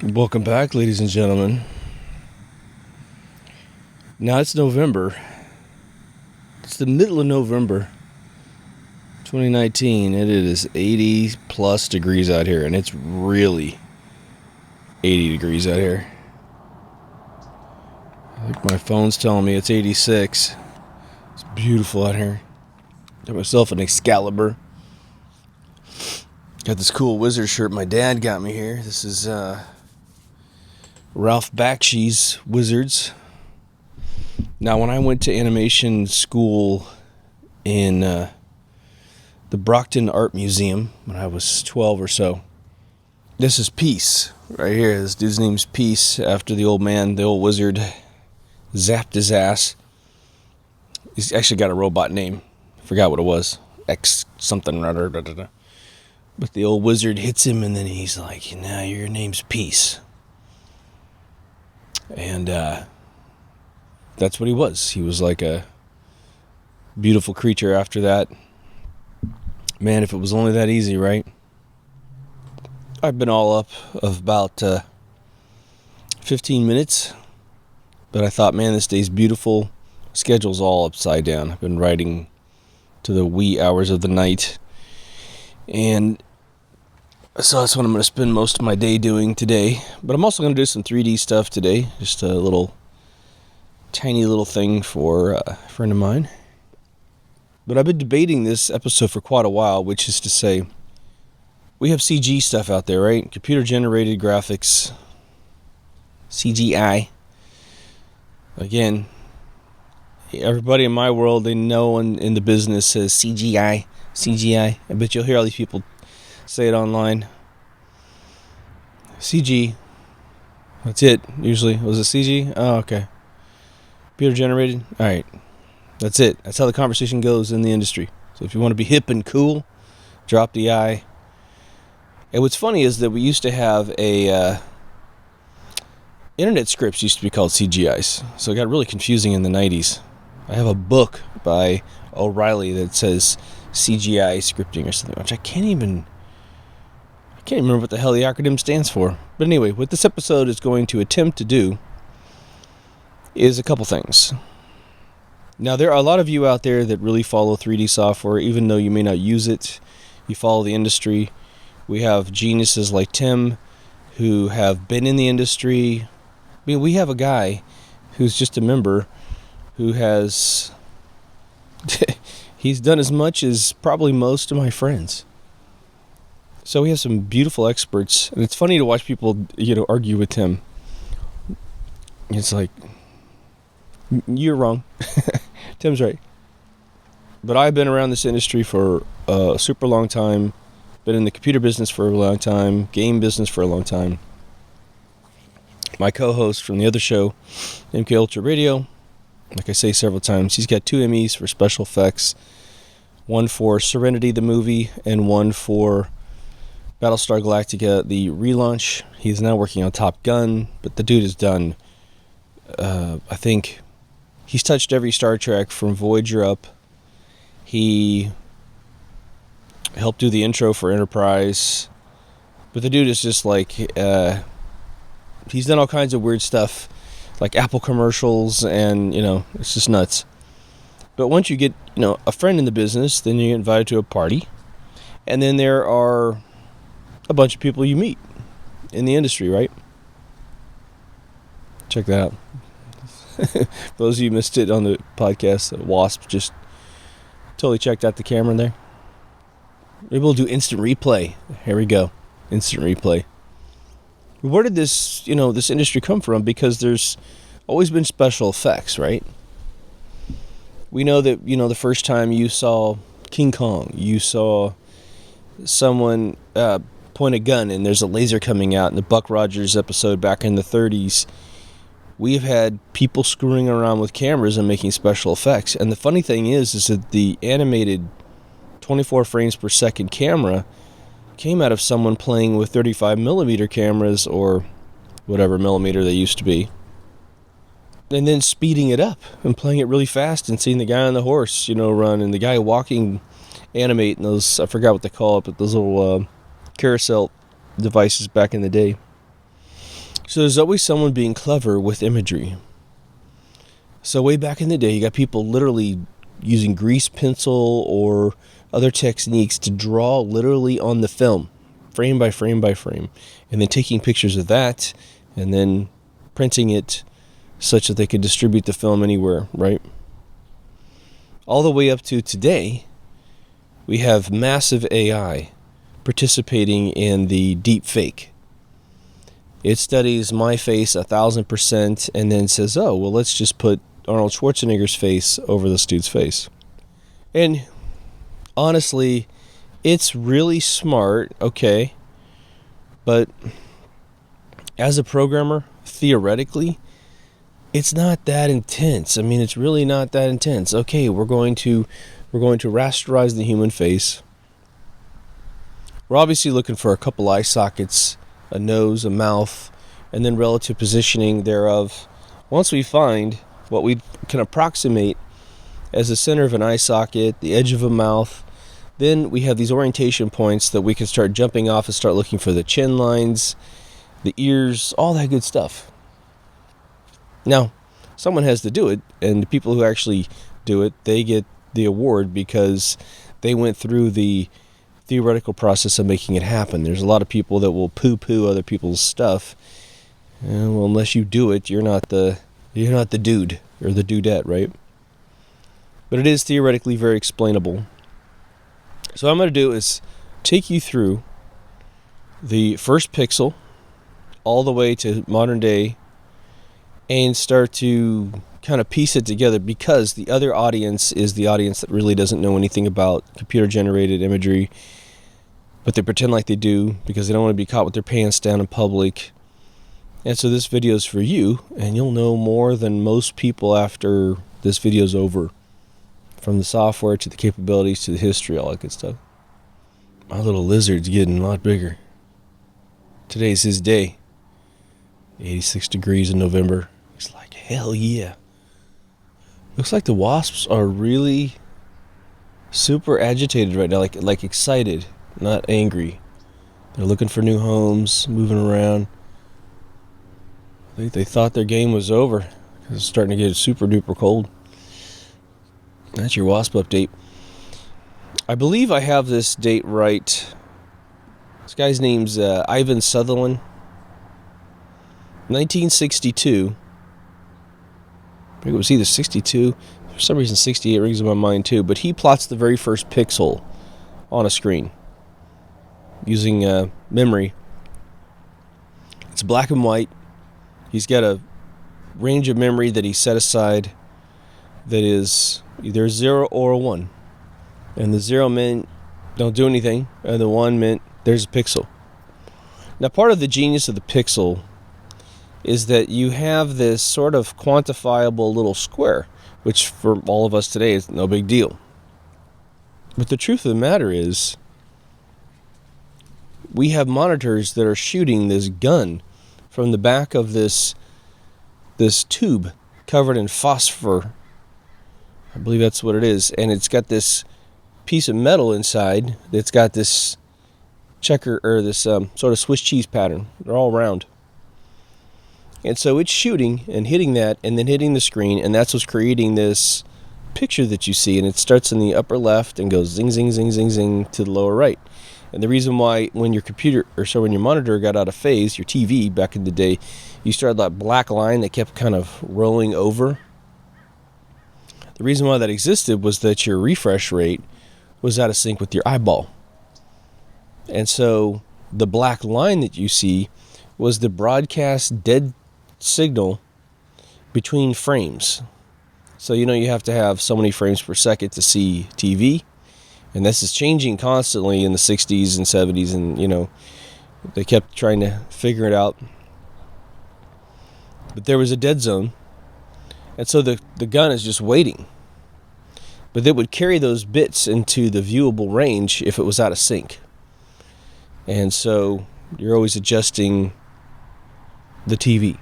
Welcome back, ladies and gentlemen. Now it's November. It's the middle of November 2019, and it is 80 plus degrees out here, and it's really 80 degrees out here. I think my phone's telling me it's 86. It's beautiful out here. Got myself an Excalibur. Got this cool wizard shirt my dad got me here. This is Ralph Bakshi's Wizards. Now, when I went to animation school in the Brockton Art Museum when I was 12 or so, this is Peace right here. This dude's name's Peace, after the old man, the old wizard, zapped his ass. He's actually got a robot name. I forgot what it was. X something. But the old wizard hits him, and then he's like, "Now your name's Peace." And that's what he was. He was like a beautiful creature after that. Man, if it was only that easy, right? I've been all up of about 15 minutes. But I thought, man, this day's beautiful. Schedule's all upside down. I've been writing to the wee hours of the night. And so that's what I'm going to spend most of my day doing today. But I'm also going to do some 3D stuff today. Just a tiny little thing for a friend of mine. But I've been debating this episode for quite a while, which is to say, we have CG stuff out there, right? Computer Generated Graphics. CGI. Again, everybody in my world, they know in the business says CGI. CGI. I bet you'll hear all these people say it online. CG. That's it, usually. Was it CG? Oh, okay. Computer generated? Alright. That's it. That's how the conversation goes in the industry. So if you want to be hip and cool, drop the I. And what's funny is that we used to have internet scripts used to be called CGIs. So it got really confusing in the 90s. I have a book by O'Reilly that says CGI scripting or something, which I can't even remember what the hell the acronym stands for. But anyway, what this episode is going to attempt to do is a couple things. Now, there are a lot of you out there that really follow 3D software, even though you may not use it. You follow the industry. We have geniuses like Tim who have been in the industry. I mean, we have a guy who's just a member who has he's done as much as probably most of my friends. So we have some beautiful experts, and it's funny to watch people, argue with him. It's like, you're wrong. Tim's right. But I've been around this industry for a super long time, been in the computer business for a long time, game business for a long time. My co-host from the other show, MK Ultra Radio, like I say several times, he's got 2 Emmys for special effects. One for Serenity, the movie, and one for Battlestar Galactica, the relaunch. He's now working on Top Gun, but the dude has done, I think, he's touched every Star Trek from Voyager up. He helped do the intro for Enterprise. But the dude is just like, he's done all kinds of weird stuff, like Apple commercials, and, it's just nuts. But once you get, a friend in the business, then you get invited to a party. And then there are a bunch of people you meet in the industry, right? Check that out. For those of you who missed it on the podcast, Wasp just totally checked out the camera in there. Maybe we'll do instant replay. Here we go. Instant replay. Where did this industry come from? Because there's always been special effects, right? We know that, the first time you saw King Kong, you saw someone point a gun and there's a laser coming out in the Buck Rogers episode back in the 30s. We've had people screwing around with cameras and making special effects. And the funny thing is that the animated 24 frames per second camera came out of someone playing with 35 millimeter cameras, or whatever millimeter they used to be, and then speeding it up and playing it really fast and seeing the guy on the horse, run, and the guy walking, animate in those, I forgot what they call it, but those little carousel devices back in the day. So there's always someone being clever with imagery. So way back in the day, you got people literally using grease pencil or other techniques to draw literally on the film, frame by frame by frame, and then taking pictures of that and then printing it such that they could distribute the film anywhere, right? All the way up to today, we have massive AI participating in the deepfake. It studies my face 1,000% and then says, oh, well, let's just put Arnold Schwarzenegger's face over this dude's face. And honestly, it's really smart, okay, but as a programmer, theoretically, it's not that intense. I mean, it's really not that intense. Okay, we're going to rasterize the human face. We're obviously looking for a couple eye sockets, a nose, a mouth, and then relative positioning thereof. Once we find what we can approximate as the center of an eye socket, the edge of a mouth, then we have these orientation points that we can start jumping off and start looking for the chin lines, the ears, all that good stuff. Now, someone has to do it, and the people who actually do it, they get the award because they went through the theoretical process of making it happen. There's a lot of people that will poo-poo other people's stuff. Well, unless you do it, you're not the dude or the dudette, right? But it is theoretically very explainable. So what I'm going to do is take you through the first pixel all the way to modern day and start to kind of piece it together, because the other audience is the audience that really doesn't know anything about computer generated imagery, but they pretend like they do because they don't want to be caught with their pants down in public. And so this video is for you, and you'll know more than most people after this video's over, from the software to the capabilities to the history, all that good stuff. My little lizard's getting a lot bigger. Today's his day. 86 degrees in November. He's like, hell yeah. Looks like the wasps are really super agitated right now, like excited, not angry. They're looking for new homes, moving around. I think they thought their game was over because it's starting to get super duper cold. That's your wasp update. I believe I have this date right. This guy's name's Ivan Sutherland. 1962. I think it was either 62. For some reason, 68 rings in my mind too. But he plots the very first pixel on a screen using memory. It's black and white. He's got a range of memory that he set aside that is either a 0 or a 1. And the 0 meant don't do anything, and the 1 meant there's a pixel. Now, part of the genius of the pixel is that you have this sort of quantifiable little square, which for all of us today is no big deal. But the truth of the matter is, we have monitors that are shooting this gun from the back of this tube covered in phosphor. I believe that's what it is. And it's got this piece of metal inside that's got this checker, or this sort of Swiss cheese pattern. They're all round. And so it's shooting and hitting that and then hitting the screen, and that's what's creating this picture that you see. And it starts in the upper left and goes zing, zing, zing, zing, zing to the lower right. And the reason why when your when your monitor got out of phase, your TV back in the day, you started that black line that kept kind of rolling over. The reason why that existed was that your refresh rate was out of sync with your eyeball. And so the black line that you see was the broadcast dead signal between frames. So you have to have so many frames per second to see TV. And this is changing constantly in the 60s and 70s, and they kept trying to figure it out. But there was a dead zone, and so the gun is just waiting. But it would carry those bits into the viewable range if it was out of sync. And so you're always adjusting the TV.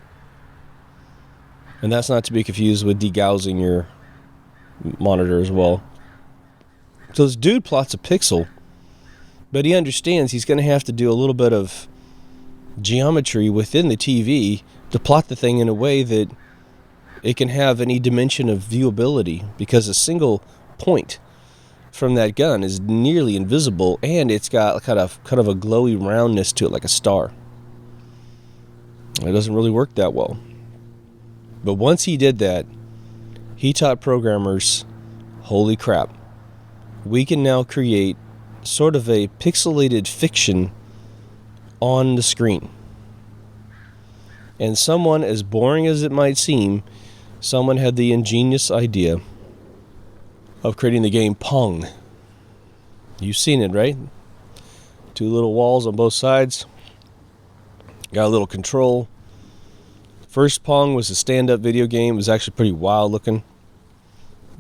And that's not to be confused with degaussing your monitor as well. So this dude plots a pixel, but he understands he's going to have to do a little bit of geometry within the TV to plot the thing in a way that it can have any dimension of viewability, because a single point from that gun is nearly invisible, and it's got kind of a glowy roundness to it, like a star. It doesn't really work that well. But once he did that, he taught programmers, holy crap, we can now create sort of a pixelated fiction on the screen. And someone, as boring as it might seem, someone had the ingenious idea of creating the game Pong. You've seen it, right? Two little walls on both sides. Got a little control. First Pong was a stand-up video game. It was actually pretty wild looking.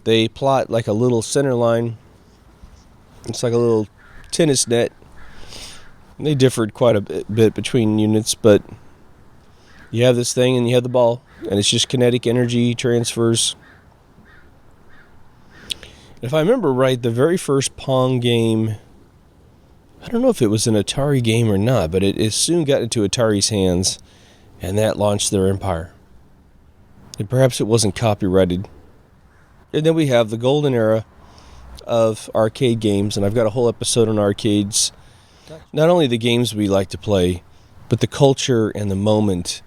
They plot like a little center line. It's like a little tennis net. And they differed quite a bit between units, but you have this thing and you have the ball, and it's just kinetic energy transfers. If I remember right, the very first Pong game, I don't know if it was an Atari game or not, but it soon got into Atari's hands, and that launched their empire. And perhaps it wasn't copyrighted. And then we have the golden era of arcade games, and I've got a whole episode on arcades. Not only the games we like to play, but the culture and the moment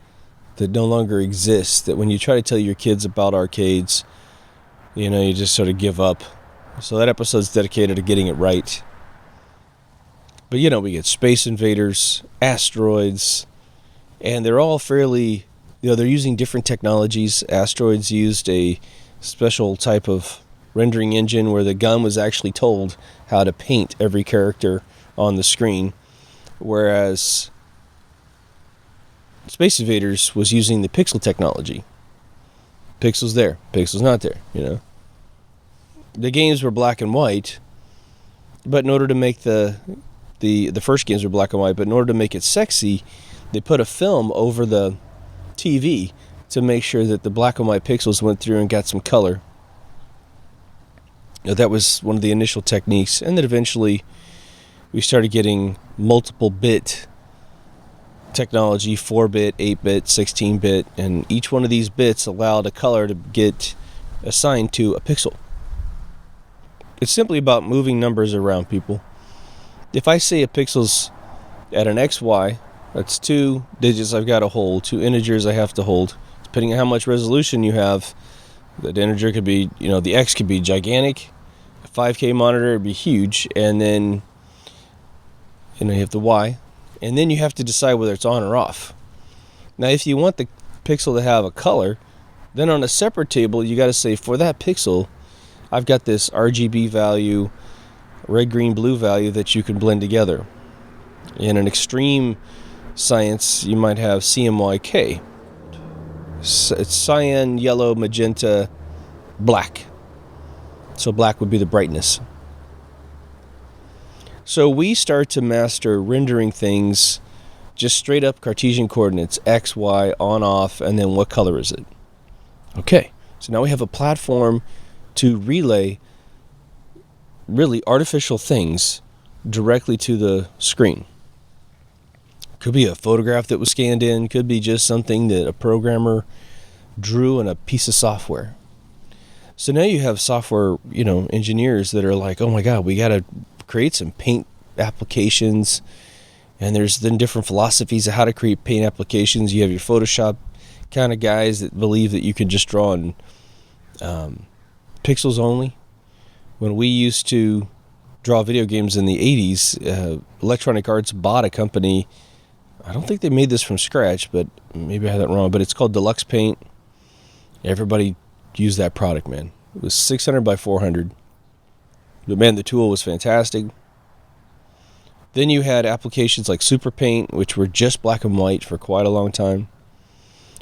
that no longer exists, that when you try to tell your kids about arcades, you just sort of give up. So that episode's dedicated to getting it right. But we get Space Invaders, Asteroids, and they're all fairly, they're using different technologies. Asteroids used a special type of rendering engine where the gun was actually told how to paint every character on the screen, whereas Space Invaders was using the pixel technology. Pixels there, pixels not there, The games were black and white, but in order to make the first games were black and white, but in order to make it sexy, they put a film over the TV to make sure that the black and white pixels went through and got some color. That was one of the initial techniques, and then eventually we started getting multiple bit technology, 4-bit, 8-bit, 16-bit, and each one of these bits allowed a color to get assigned to a pixel. It's simply about moving numbers around, people. If I say a pixel's at an XY, that's 2 digits I've got to hold, 2 integers I have to hold. Depending on how much resolution you have, that integer could be, the X could be gigantic. A 5K monitor would be huge, and then, you have the Y. And then you have to decide whether it's on or off. Now, if you want the pixel to have a color, then on a separate table, you got to say, for that pixel, I've got this RGB value, red, green, blue value that you can blend together. In an extreme science, you might have CMYK. It's cyan, yellow, magenta, black. So black would be the brightness. So we start to master rendering things just straight up Cartesian coordinates, X, Y, on, off, and then what color is it? Okay, so now we have a platform to relay really artificial things directly to the screen. Could be a photograph that was scanned in, could be just something that a programmer drew in a piece of software. So now you have software, engineers that are like, oh my God, we got to create some paint applications. And there's then different philosophies of how to create paint applications. You have your Photoshop kind of guys that believe that you can just draw in pixels only. When we used to draw video games in the 80s, Electronic Arts bought a company. I don't think they made this from scratch, but maybe I had that wrong. But it's called Deluxe Paint. Everybody used that product, man. It was 600 by 400. But man, the tool was fantastic. Then you had applications like Super Paint, which were just black and white for quite a long time.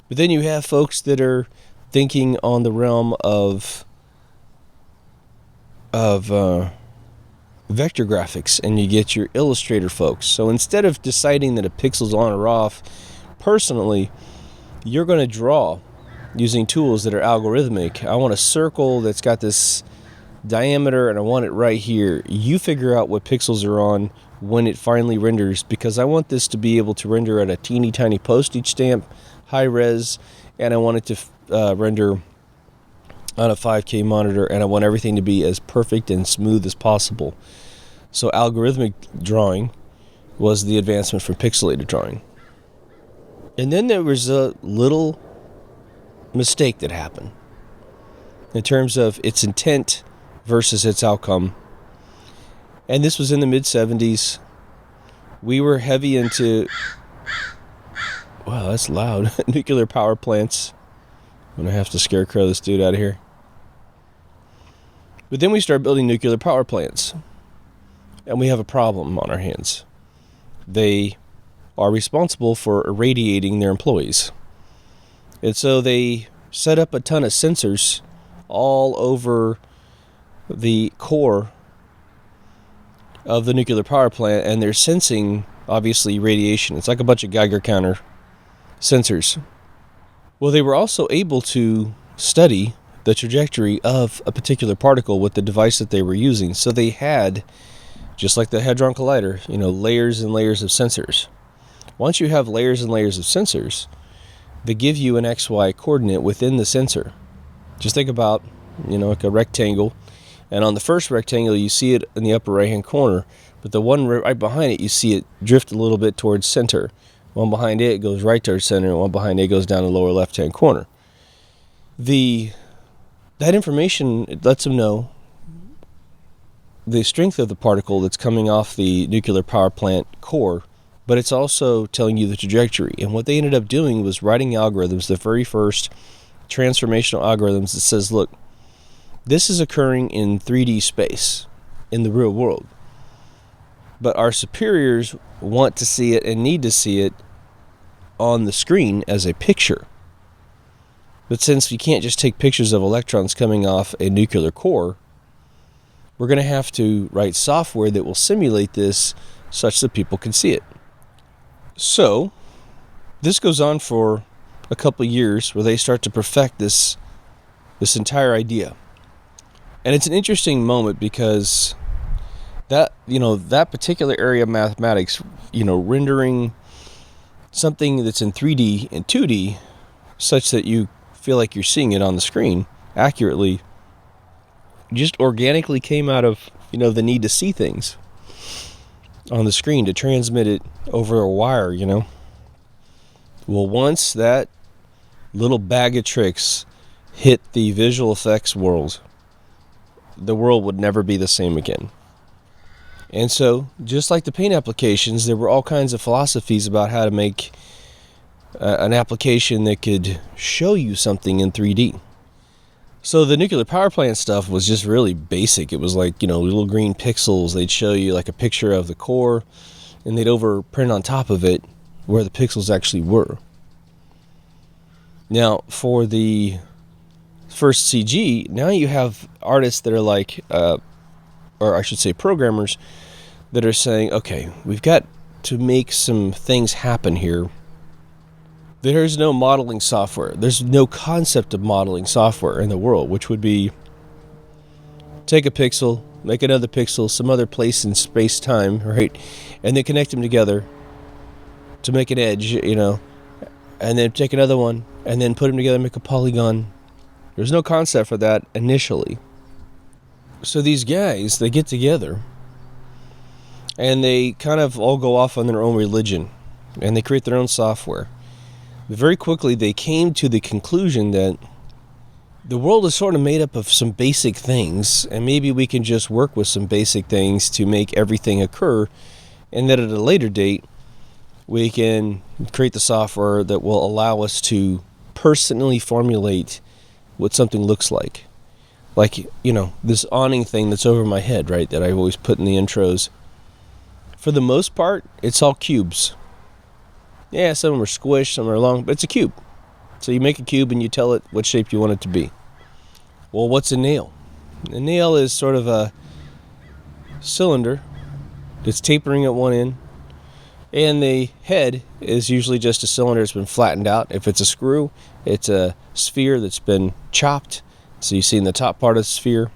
But then you have folks that are thinking on the realm of vector graphics, and you get your Illustrator folks. So instead of deciding that a pixel's on or off, personally, you're going to draw using tools that are algorithmic. I want a circle that's got this diameter, and I want it right here. You figure out what pixels are on, when it finally renders, because I want this to be able to render at a teeny tiny postage stamp, high res, and I want it to render on a 5K monitor, and I want everything to be as perfect and smooth as possible. So algorithmic drawing was the advancement from pixelated drawing. And then there was a little mistake that happened in terms of its intent versus its outcome. And this was in the mid-70s. We were heavy into, wow, that's loud, nuclear power plants. I'm going to have to scarecrow this dude out of here. But then we start building nuclear power plants. And we have a problem on our hands. They are responsible for irradiating their employees. And so they set up a ton of sensors all over the core of the nuclear power plant, and they're sensing, obviously, radiation. It's like a bunch of Geiger counter sensors. Well, they were also able to study the trajectory of a particular particle with the device that they were using. So they had, just like the Hadron Collider, layers and layers of sensors. Once you have layers and layers of sensors, they give you an XY coordinate within the sensor. Just think about, like a rectangle. And on the first rectangle, you see it in the upper right-hand corner. But the one right behind it, you see it drift a little bit towards center. One behind it goes right towards center, and one behind it goes down the lower left-hand corner. That information, it lets them know the strength of the particle that's coming off the nuclear power plant core, but it's also telling you the trajectory. And what they ended up doing was writing algorithms, the very first transformational algorithms that says, look, this is occurring in 3D space, in the real world. But our superiors want to see it and need to see it on the screen as a picture. But since we can't just take pictures of electrons coming off a nuclear core, we're going to have to write software that will simulate this such that people can see it. So, this goes on for a couple of years where they start to perfect this entire idea. And it's an interesting moment because that particular area of mathematics, rendering something that's in 3D and 2D such that you feel like you're seeing it on the screen accurately, just organically came out of, the need to see things on the screen, to transmit it over a wire, Well, once that little bag of tricks hit the visual effects world, the world would never be the same again. And so, just like the paint applications, there were all kinds of philosophies about how to make an application that could show you something in 3D. So the nuclear power plant stuff was just really basic. It was like, little green pixels. They'd show you like a picture of the core, and they'd overprint on top of it where the pixels actually were. Now, for the first CG, now you have artists that are like, or I should say programmers, that are saying, okay, we've got to make some things happen here. There's no modeling software. There's no concept of modeling software in the world, which would be take a pixel, make another pixel, some other place in space-time, right? And then connect them together to make an edge, and then take another one, and then put them together and make a polygon. There's no concept for that initially. So these guys, they get together, and they kind of all go off on their own religion, and they create their own software. Very quickly, they came to the conclusion that the world is sort of made up of some basic things, and maybe we can just work with some basic things to make everything occur, and that at a later date, we can create the software that will allow us to personally formulate what something looks like. Like, this awning thing that's over my head, right, that I always put in the intros. For the most part, it's all cubes. Yeah, some of them are squished, some are long, but it's a cube. So you make a cube and you tell it what shape you want it to be. Well, what's a nail? A nail is sort of a cylinder that's tapering at one end, and the head is usually just a cylinder that's been flattened out. If it's a screw, it's a sphere that's been chopped, so you see in the top part of the sphere.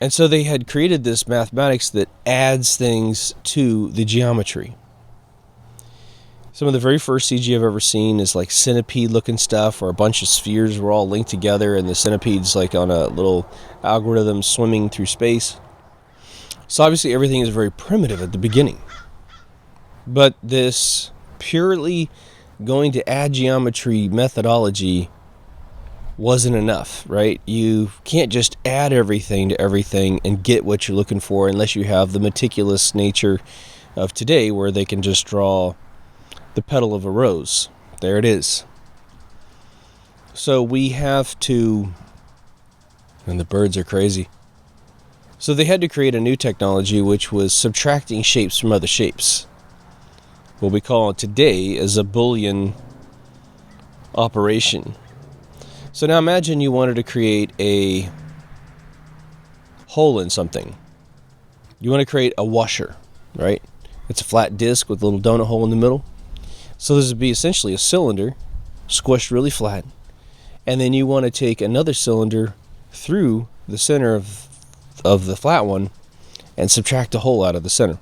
And so they had created this mathematics that adds things to the geometry. Some of the very first CG I've ever seen is like centipede-looking stuff, where a bunch of spheres were all linked together, and the centipede's like on a little algorithm swimming through space. So obviously everything is very primitive at the beginning. But this purely going to add geometry methodology wasn't enough, right? You can't just add everything to everything and get what you're looking for unless you have the meticulous nature of today, where they can just draw the petal of a rose. There it is. So we have to, and the birds are crazy. So they had to create a new technology, which was subtracting shapes from other shapes. What we call it today is a Boolean operation. So now imagine you wanted to create a hole in something. You want to create a washer, right? It's a flat disc with a little donut hole in the middle. So this would be essentially a cylinder, squished really flat. And then you want to take another cylinder through the center of the flat one and subtract a hole out of the center.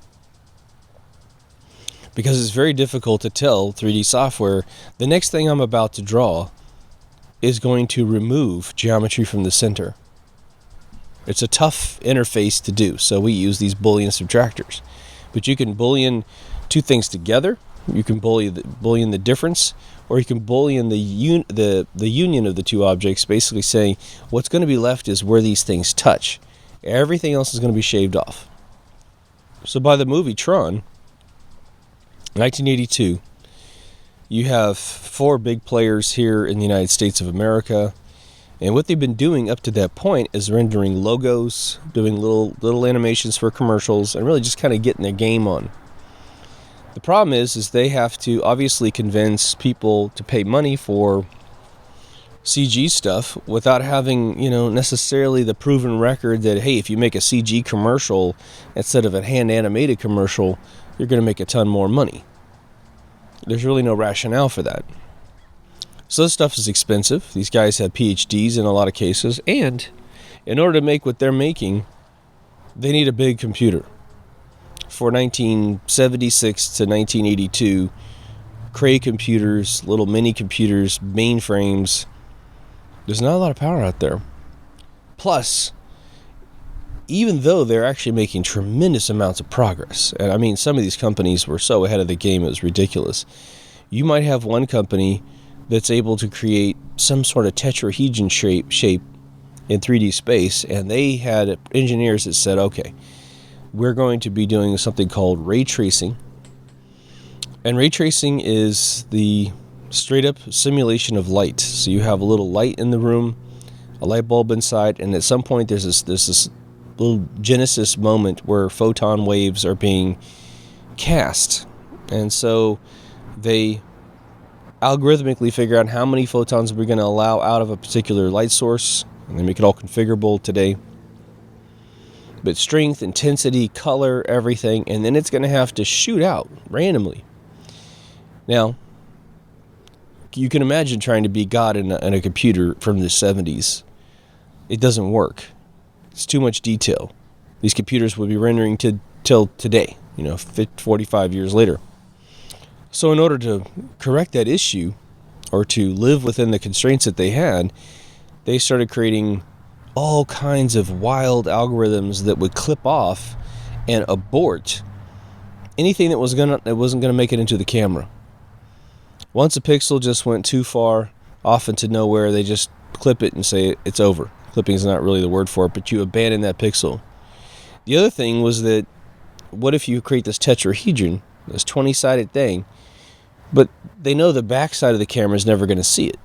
Because it's very difficult to tell 3D software, the next thing I'm about to draw is going to remove geometry from the center. It's a tough interface to do, so we use these Boolean subtractors. But you can Boolean two things together, you can Boolean the difference, or you can Boolean the union of the two objects, basically saying what's going to be left is where these things touch. Everything else is going to be shaved off. So by the movie Tron, 1982, you have 4 big players here in the United States of America, and what they've been doing up to that point is rendering logos, doing little animations for commercials, and really just kind of getting their game on. The problem is they have to obviously convince people to pay money for CG stuff without having, necessarily the proven record that, hey, if you make a CG commercial instead of a hand animated commercial, you're going to make a ton more money. There's really no rationale for that. So this stuff is expensive. These guys have PhDs in a lot of cases, and in order to make what they're making, they need a big computer. For 1976 to 1982, Cray computers, little mini computers, mainframes, there's not a lot of power out there. Plus, even though they're actually making tremendous amounts of progress, and I mean, some of these companies were so ahead of the game, it was ridiculous. You might have one company that's able to create some sort of tetrahedron shape in 3D space, and they had engineers that said, okay, we're going to be doing something called ray tracing. And ray tracing is the straight up simulation of light. So you have a little light in the room, a light bulb inside, and at some point there's this little genesis moment where photon waves are being cast. And so they algorithmically figure out how many photons we're going to allow out of a particular light source, and they make it all configurable today. But strength, intensity, color, everything, and then it's going to have to shoot out randomly. Now, you can imagine trying to be God in a computer from the 70s. It doesn't work. It's too much detail. These computers would be rendering till today, 45 years later. So in order to correct that issue, or to live within the constraints that they had, they started creating all kinds of wild algorithms that would clip off and abort anything that wasn't going to make it into the camera. Once a pixel just went too far off into nowhere, they just clip it and say it's over. Clipping is not really the word for it, but you abandon that pixel. The other thing was that, what if you create this tetrahedron, this 20-sided thing, but they know the backside of the camera is never going to see it.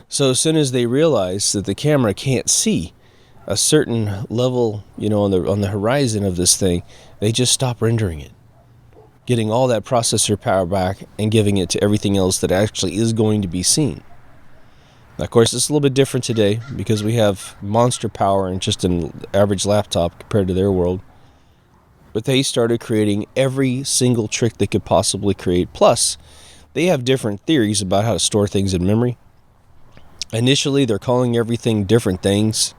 So as soon as they realize that the camera can't see a certain level, on the horizon of this thing, they just stop rendering it, getting all that processor power back and giving it to everything else that actually is going to be seen. Now, of course, it's a little bit different today because we have monster power in just an average laptop compared to their world. But they started creating every single trick they could possibly create. Plus, they have different theories about how to store things in memory. Initially, they're calling everything different things.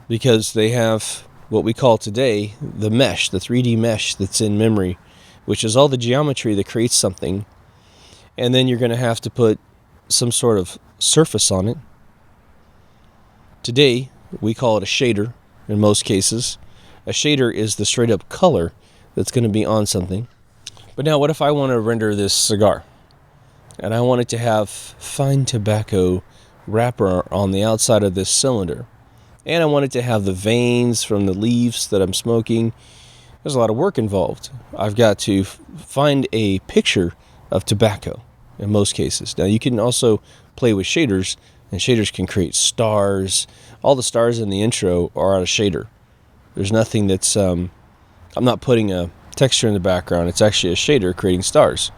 because they have what we call today the mesh, the 3D mesh that's in memory, which is all the geometry that creates something. And then you're going to have to put some sort of surface on it. Today, we call it a shader in most cases. A shader is the straight up color that's going to be on something. But now what if I want to render this cigar? And I want it to have fine tobacco wrapper on the outside of this cylinder. And I want it to have the veins from the leaves that I'm smoking. There's a lot of work involved. I've got to find a picture of tobacco in most cases. Now you can also play with shaders, and shaders can create stars. All the stars in the intro are on a shader. There's nothing that's, I'm not putting a texture in the background. It's actually a shader creating stars.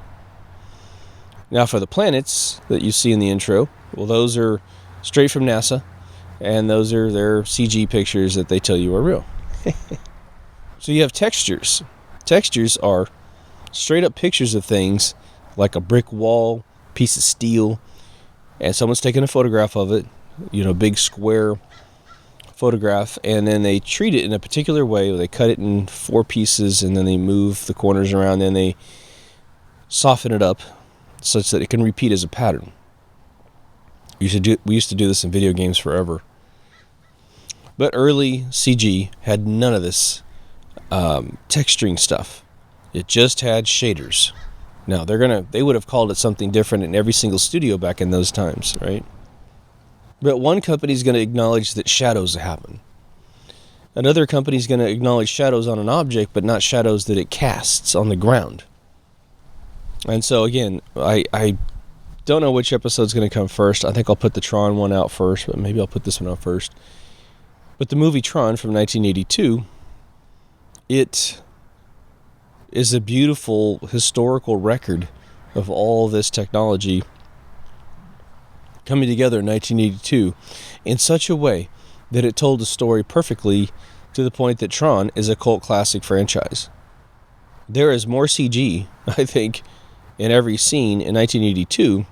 Now for the planets that you see in the intro, well, those are straight from NASA, and those are their CG pictures that they tell you are real. So you have textures. Textures are straight up pictures of things like a brick wall, piece of steel, and someone's taken a photograph of it, big square photograph, and then they treat it in a particular way. They cut it in 4 pieces, and then they move the corners around, and they soften it up such that it can repeat as a pattern. We used to do this in video games forever. But early CG had none of this texturing stuff. It just had shaders. Now they would have called it something different in every single studio back in those times, right? But one company's going to acknowledge that shadows happen. Another company's going to acknowledge shadows on an object, but not shadows that it casts on the ground. And so again, I don't know which episode's going to come first. I think I'll put the Tron one out first, but maybe I'll put this one out first. But the movie Tron from 1982, it is a beautiful historical record of all this technology coming together in 1982 in such a way that it told the story perfectly, to the point that Tron is a cult classic franchise. There is more CG, I think, in every scene in 1982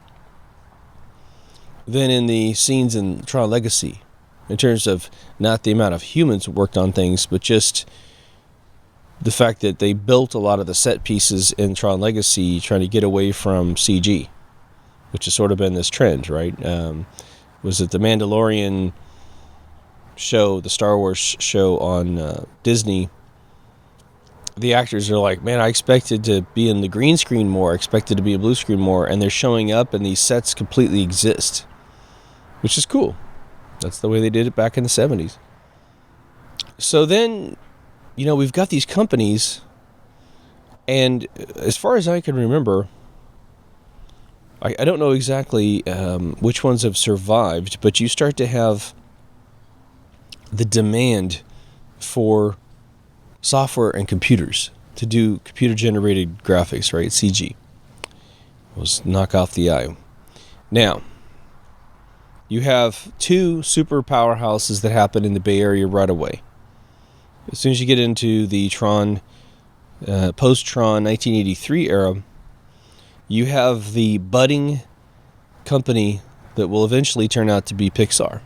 than in the scenes in Tron Legacy, in terms of not the amount of humans who worked on things, but just the fact that they built a lot of the set pieces in Tron Legacy trying to get away from CG, which has sort of been this trend, right? Was it the Mandalorian show, the Star Wars show on Disney? The actors are like, man, I expected to be in the green screen more, I expected to be in blue screen more, and they're showing up and these sets completely exist, which is cool. That's the way they did it back in the 70s. So then, we've got these companies, and as far as I can remember, I don't know exactly which ones have survived, but you start to have the demand for software and computers to do computer generated graphics, right? CG. Let's knock off the eye. Now, you have 2 super powerhouses that happen in the Bay Area right away. As soon as you get into the Tron, post-Tron 1983 era, you have the budding company that will eventually turn out to be Pixar.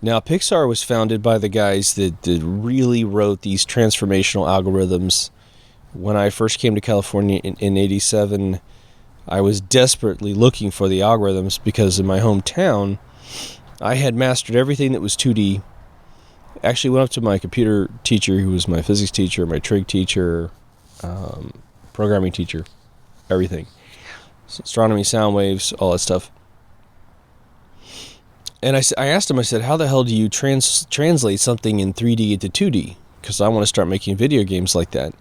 Now, Pixar was founded by the guys that really wrote these transformational algorithms. When I first came to California in 87, I was desperately looking for the algorithms because in my hometown, I had mastered everything that was 2D. Actually went up to my computer teacher, who was my physics teacher, my trig teacher, programming teacher, everything. Astronomy, sound waves, all that stuff. And I asked him, I said, how the hell do you translate something in 3D into 2D? Because I want to start making video games like that.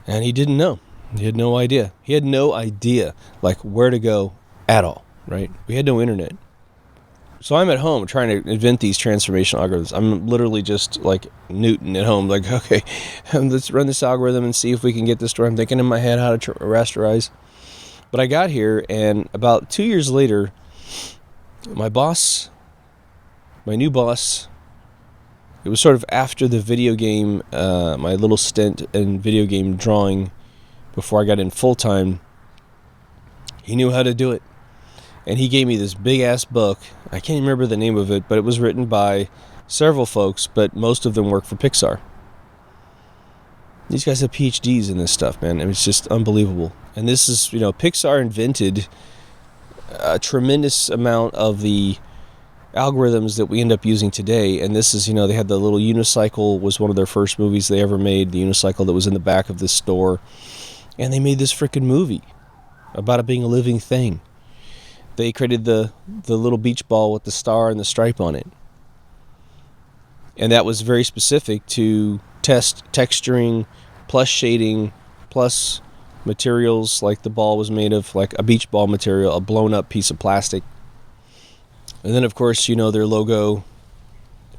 And he didn't know. He had no idea. He had no idea, like, where to go at all, right? We had no internet. So I'm at home trying to invent these transformational algorithms. I'm literally just like Newton at home, like, okay, let's run this algorithm and see if we can get this to. I'm thinking in my head how to rasterize. But I got here, and about 2 years later, my new boss, it was sort of after the video game, my little stint in video game drawing before I got in full-time. He knew how to do it. And he gave me this big-ass book. I can't remember the name of it, but it was written by several folks, but most of them work for Pixar. These guys have PhDs in this stuff, man. I mean, it's just unbelievable. And this is, Pixar invented a tremendous amount of the algorithms that we end up using today. And this is, they had the little unicycle, was one of their first movies they ever made, the unicycle that was in the back of this store. And they made this freaking movie about it being a living thing. They created the little beach ball with the star and the stripe on it. And that was very specific to test texturing, plus shading, plus materials, like the ball was made of like a beach ball material, a blown up piece of plastic. And then of course, their logo,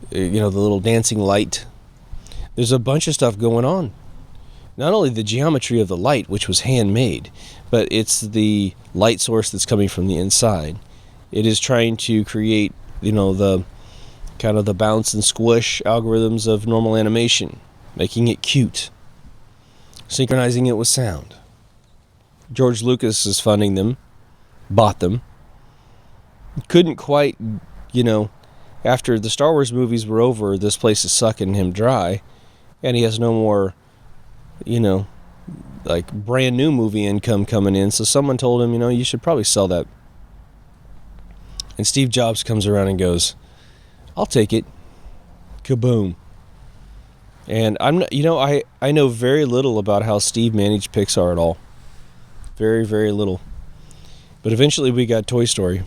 the little dancing light. There's a bunch of stuff going on. Not only the geometry of the light, which was handmade, but it's the light source that's coming from the inside. It is trying to create, the kind of the bounce and squish algorithms of normal animation, making it cute, synchronizing it with sound. George Lucas is funding them, bought them. Couldn't quite, after the Star Wars movies were over, this place is sucking him dry, and he has no more, like brand new movie income coming in. So someone told him, you should probably sell that. And Steve Jobs comes around and goes, I'll take it. Kaboom. And I'm not, I know very little about how Steve managed Pixar at all. Very, very little. But eventually we got Toy Story.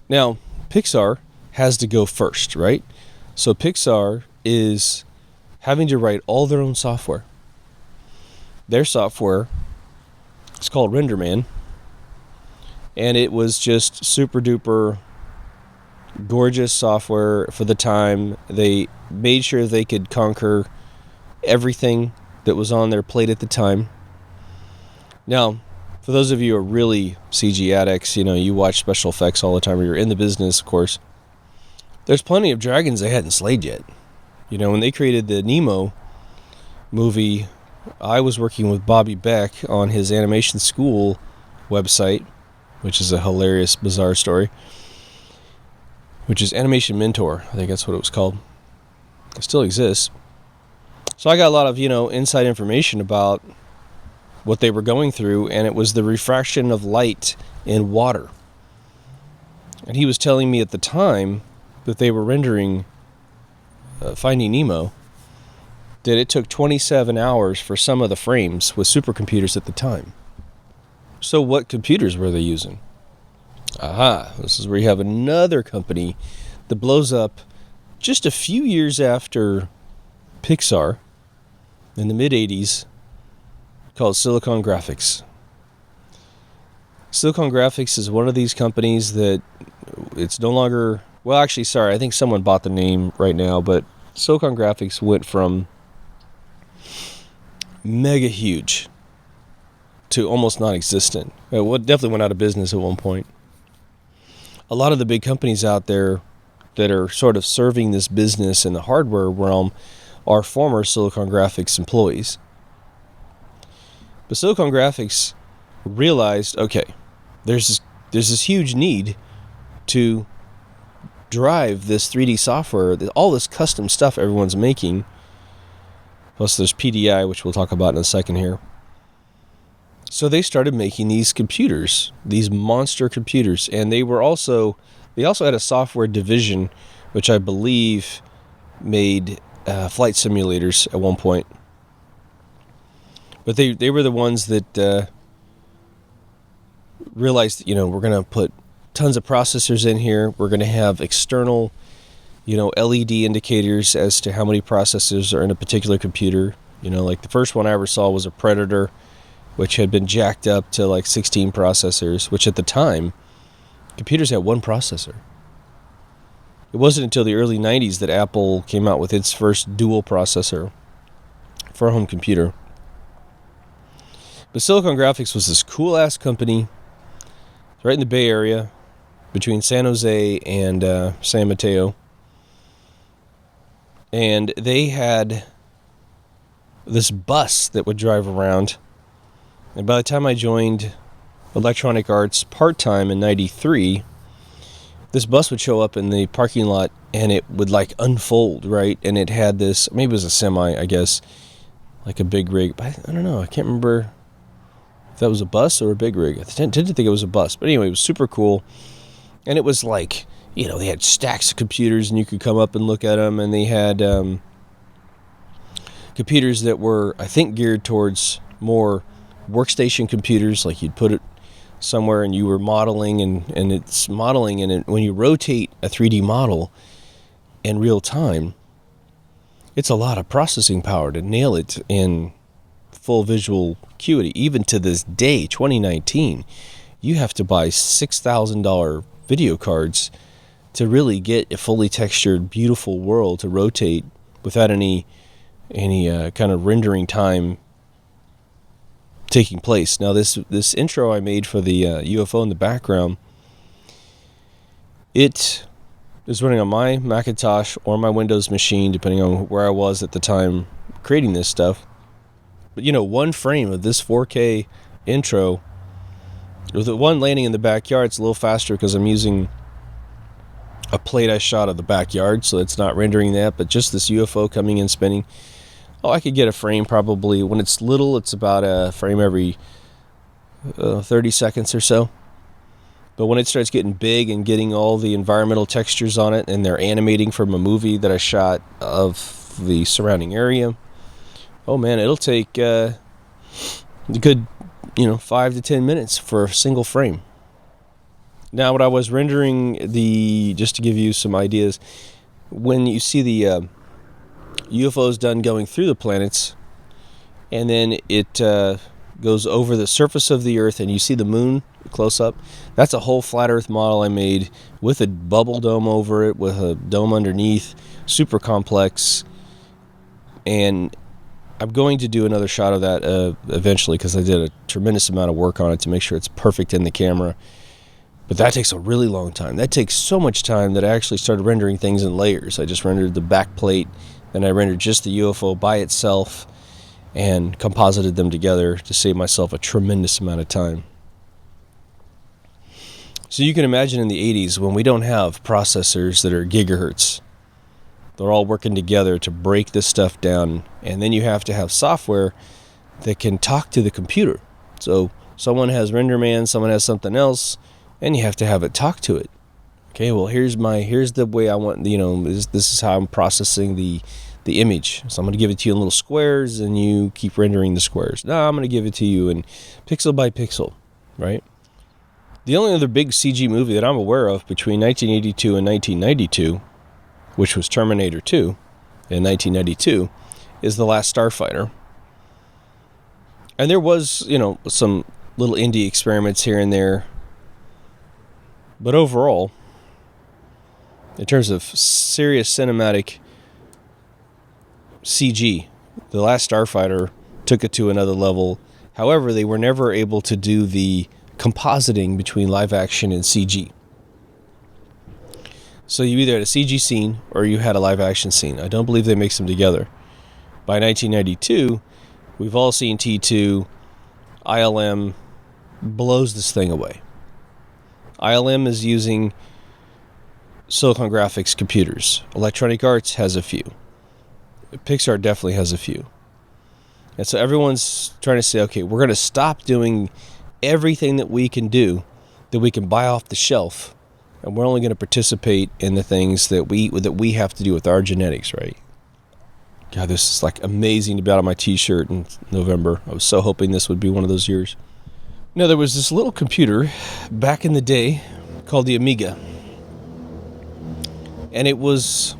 Now, Pixar has to go first, right? So Pixar is having to write all their own software. Their software is called RenderMan. And it was just super duper gorgeous software for the time. They made sure they could conquer everything that was on their plate at the time. Now, for those of you who are really CG addicts, you watch special effects all the time, or you're in the business, of course, there's plenty of dragons they hadn't slayed yet. When they created the Nemo movie, I was working with Bobby Beck on his animation school website, which is a hilarious, bizarre story, which is Animation Mentor. I think that's what it was called. It still exists. So I got a lot of, inside information about what they were going through, and it was the refraction of light in water. And he was telling me at the time that they were rendering Finding Nemo, that it took 27 hours for some of the frames with supercomputers at the time. So what computers were they using? Aha, this is where you have another company that blows up just a few years after Pixar in the mid-80s, called Silicon Graphics. Silicon Graphics is one of these companies that it's no longer... Well, actually, sorry, I think someone bought the name right now, but Silicon Graphics went from mega huge to almost non-existent. It definitely went out of business at one point. A lot of the big companies out there that are sort of serving this business in the hardware realm are former Silicon Graphics employees. But Silicon Graphics realized, okay, there's this huge need to drive this 3D software, all this custom stuff everyone's making. Plus there's PDI, which we'll talk about in a second here. So they started making these computers, these monster computers, and they also had a software division, which I believe made flight simulators at one point. But they were the ones that realized, we're going to put tons of processors in here. We're going to have external, LED indicators as to how many processors are in a particular computer. Like the first one I ever saw was a Predator, which had been jacked up to like 16 processors, which at the time, computers had one processor. It wasn't until the early 90s that Apple came out with its first dual processor for a home computer. But Silicon Graphics was this cool-ass company right in the Bay Area between San Jose and San Mateo. And they had this bus that would drive around. And by the time I joined Electronic Arts part-time in 93, this bus would show up in the parking lot and it would like unfold, right? And it had this, maybe it was a semi, I guess, like a big rig, but I don't know, I can't remember if that was a bus or a big rig. I tended to think it was a bus, but anyway, it was super cool. And it was like, they had stacks of computers and you could come up and look at them, and they had computers that were, I think, geared towards more workstation computers, like you'd put it somewhere and you were modeling, and it's modeling, and when you rotate a 3D model in real time, it's a lot of processing power to nail it in full visual acuity. Even to this day, 2019, you have to buy $6,000 video cards to really get a fully textured, beautiful world to rotate without any kind of rendering time taking place. Now, this intro I made for the UFO in the background, it is running on my Macintosh or my Windows machine, depending on where I was at the time creating this stuff. But one frame of this 4K intro, with the one landing in the backyard, it's a little faster because I'm using a plate I shot of the backyard, so it's not rendering that, but just this UFO coming in spinning. I could get a frame probably. When it's little, it's about a frame every 30 seconds or so. But when it starts getting big and getting all the environmental textures on it, and they're animating from a movie that I shot of the surrounding area, oh man, it'll take a good 5 to 10 minutes for a single frame. Now, what I was rendering, just to give you some ideas, when you see the UFOs done going through the planets, and then it goes over the surface of the Earth, and you see the moon close up, that's a whole flat Earth model I made with a bubble dome over it, with a dome underneath, super complex. And I'm going to do another shot of that eventually, because I did a tremendous amount of work on it to make sure it's perfect in the camera. But that takes a really long time. That takes so much time that I actually started rendering things in layers. I just rendered the back plate, then I rendered just the UFO by itself and composited them together to save myself a tremendous amount of time. So you can imagine in the 80s, when we don't have processors that are gigahertz, they're all working together to break this stuff down, and then you have to have software that can talk to the computer. So someone has RenderMan, someone has something else, and you have to have it talk to it. Okay, well, here's the way I want, this is how I'm processing the image. So I'm going to give it to you in little squares, and you keep rendering the squares. No, I'm going to give it to you in pixel by pixel, right? The only other big CG movie that I'm aware of between 1982 and 1992, which was Terminator 2 in 1992, is The Last Starfighter. And there was, some little indie experiments here and there. But overall, in terms of serious cinematic CG, The Last Starfighter took it to another level. However, they were never able to do the compositing between live action and CG. So you either had a CG scene or you had a live action scene. I don't believe they mixed them together. By 1992, we've all seen T2. ILM blows this thing away. ILM is using Silicon Graphics computers. Electronic Arts has a few. Pixar definitely has a few. And so everyone's trying to say, okay, we're going to stop doing everything that we can do, that we can buy off the shelf, and we're only going to participate in the things that we have to do with our genetics, right? God, this is like amazing to be out on my t-shirt in November. I was so hoping this would be one of those years. Now, there was this little computer back in the day called the Amiga. And it was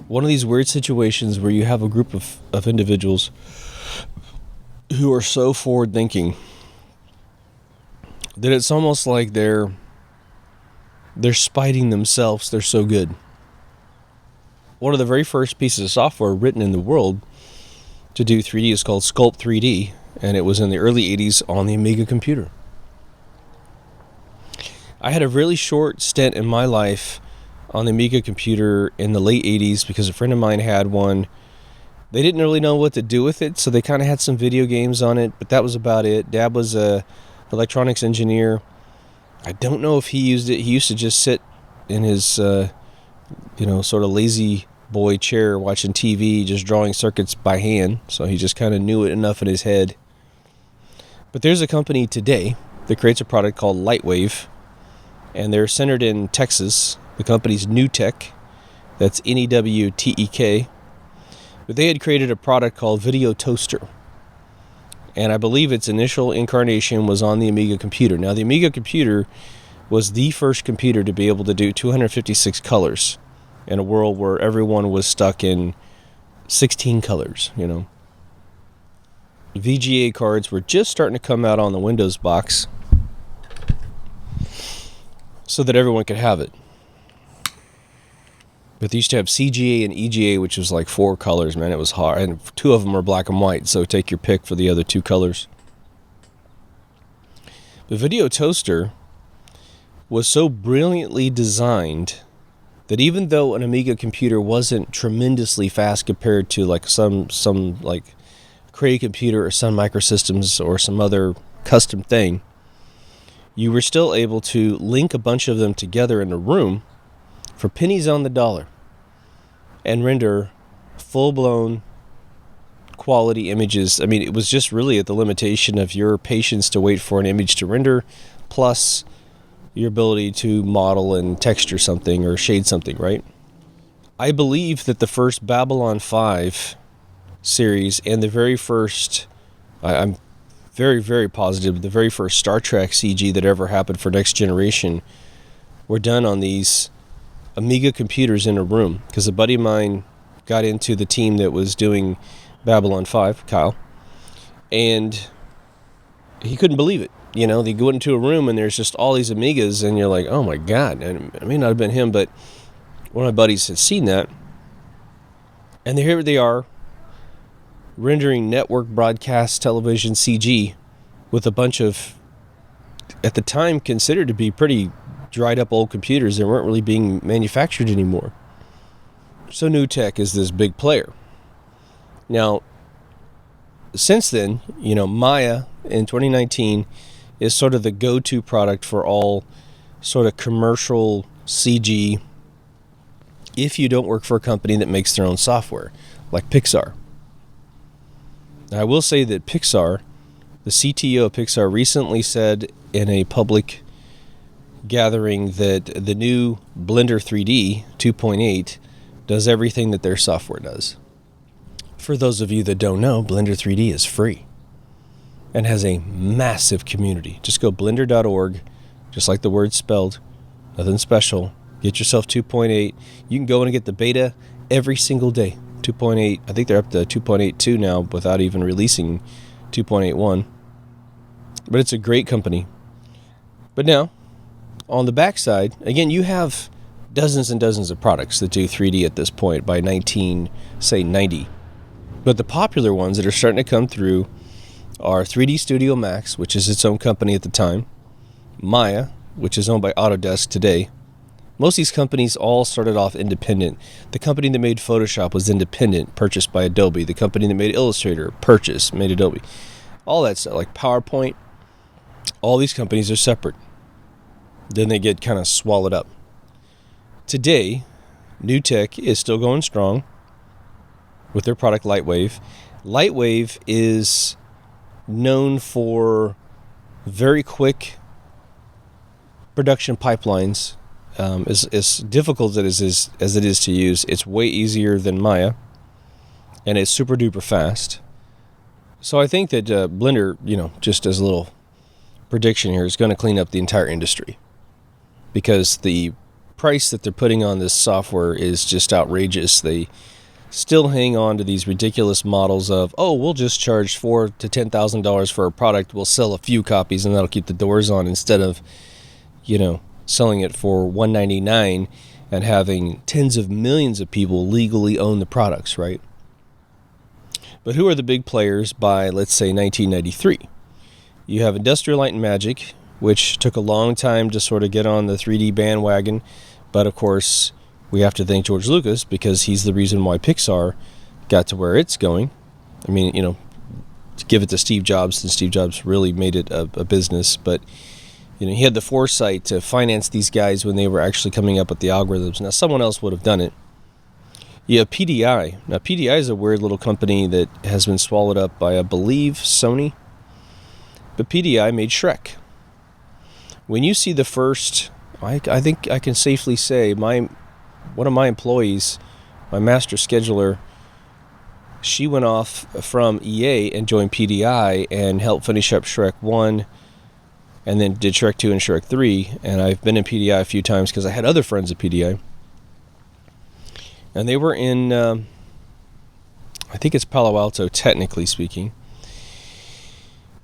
one of these weird situations where you have a group of individuals who are so forward-thinking that it's almost like they're spiting themselves. They're so good. One of the very first pieces of software written in the world to do 3D is called Sculpt 3D, and it was in the early 80s on the Amiga computer. I had a really short stint in my life on the Amiga computer in the late 80s because a friend of mine had one. They didn't really know what to do with it, so they kind of had some video games on it, but that was about it. Dad was a electronics engineer. I don't know if he used it. He used to just sit in his sort of lazy boy chair watching TV, just drawing circuits by hand. So he just kind of knew it enough in his head. But there's a company today that creates a product called Lightwave, and they're centered in Texas. The company's Newtek. That's Newtek. But they had created a product called Video Toaster. And I believe its initial incarnation was on the Amiga computer. Now, the Amiga computer was the first computer to be able to do 256 colors in a world where everyone was stuck in 16 colors, VGA cards were just starting to come out on the Windows box so that everyone could have it. But they used to have CGA and EGA, which was like 4 colors, man. It was hard. And 2 of them were black and white, so take your pick for the other 2 colors. The Video Toaster was so brilliantly designed that even though an Amiga computer wasn't tremendously fast compared to like some like Cray computer or Sun Microsystems or some other custom thing, you were still able to link a bunch of them together in a room for pennies on the dollar and render full-blown quality images. I mean, it was just really at the limitation of your patience to wait for an image to render, plus your ability to model and texture something or shade something, right? I believe that the first Babylon 5 series and the very first, I'm very, very positive, the very first Star Trek CG that ever happened for Next Generation were done on these Amiga computers in a room, because a buddy of mine got into the team that was doing Babylon 5, Kyle, and he couldn't believe it. They go into a room and there's just all these Amigas, and you're like, oh my God. And it may not have been him, but one of my buddies had seen that. And here they are, rendering network broadcast television CG with a bunch of, at the time, considered to be pretty dried up old computers that weren't really being manufactured anymore. So Newtek is this big player. Now, since then, Maya in 2019 is sort of the go-to product for all sort of commercial CG if you don't work for a company that makes their own software, like Pixar. Now, I will say that Pixar, the CTO of Pixar, recently said in a public gathering that the new Blender 3D 2.8 does everything that their software does. For those of you that don't know, Blender 3D is free and has a massive community. Just go blender.org, just like the word spelled, nothing special. Get yourself 2.8. You can go in and get the beta every single day. 2.8, I think they're up to 2.82 now without even releasing 2.81. But it's a great company. But now, on the backside, again, you have dozens and dozens of products that do 3D at this point by 1990. But the popular ones that are starting to come through are 3D Studio Max, which is its own company at the time, Maya, which is owned by Autodesk today. Most of these companies all started off independent. The company that made Photoshop was independent, purchased by Adobe. The company that made Illustrator, purchased, made Adobe. All that stuff, like PowerPoint, all these companies are separate. Then they get kind of swallowed up. Today, Newtek is still going strong with their product Lightwave. Lightwave is known for very quick production pipelines. As difficult as it is to use, it's way easier than Maya, and it's super duper fast. So I think that Blender, just as a little prediction here, is going to clean up the entire industry, because the price that they're putting on this software is just outrageous. They still hang on to these ridiculous models of, we'll just charge $4,000 to $10,000 for a product. We'll sell a few copies, and that'll keep the doors on, instead of, selling it for $199 and having tens of millions of people legally own the products, right? But who are the big players by, let's say, 1993? You have Industrial Light and Magic, which took a long time to sort of get on the 3D bandwagon. But, of course, we have to thank George Lucas, because he's the reason why Pixar got to where it's going. I mean, to give it to Steve Jobs, and Steve Jobs really made it a business. But he had the foresight to finance these guys when they were actually coming up with the algorithms. Now, someone else would have done it. You have PDI. Now, PDI is a weird little company that has been swallowed up by, I believe, Sony. But PDI made Shrek. When you see the first, I think I can safely say, one of my employees, my master scheduler, she went off from EA and joined PDI and helped finish up Shrek 1, and then did Shrek 2 and Shrek 3. And I've been in PDI a few times because I had other friends at PDI. And they were in, I think it's Palo Alto, technically speaking.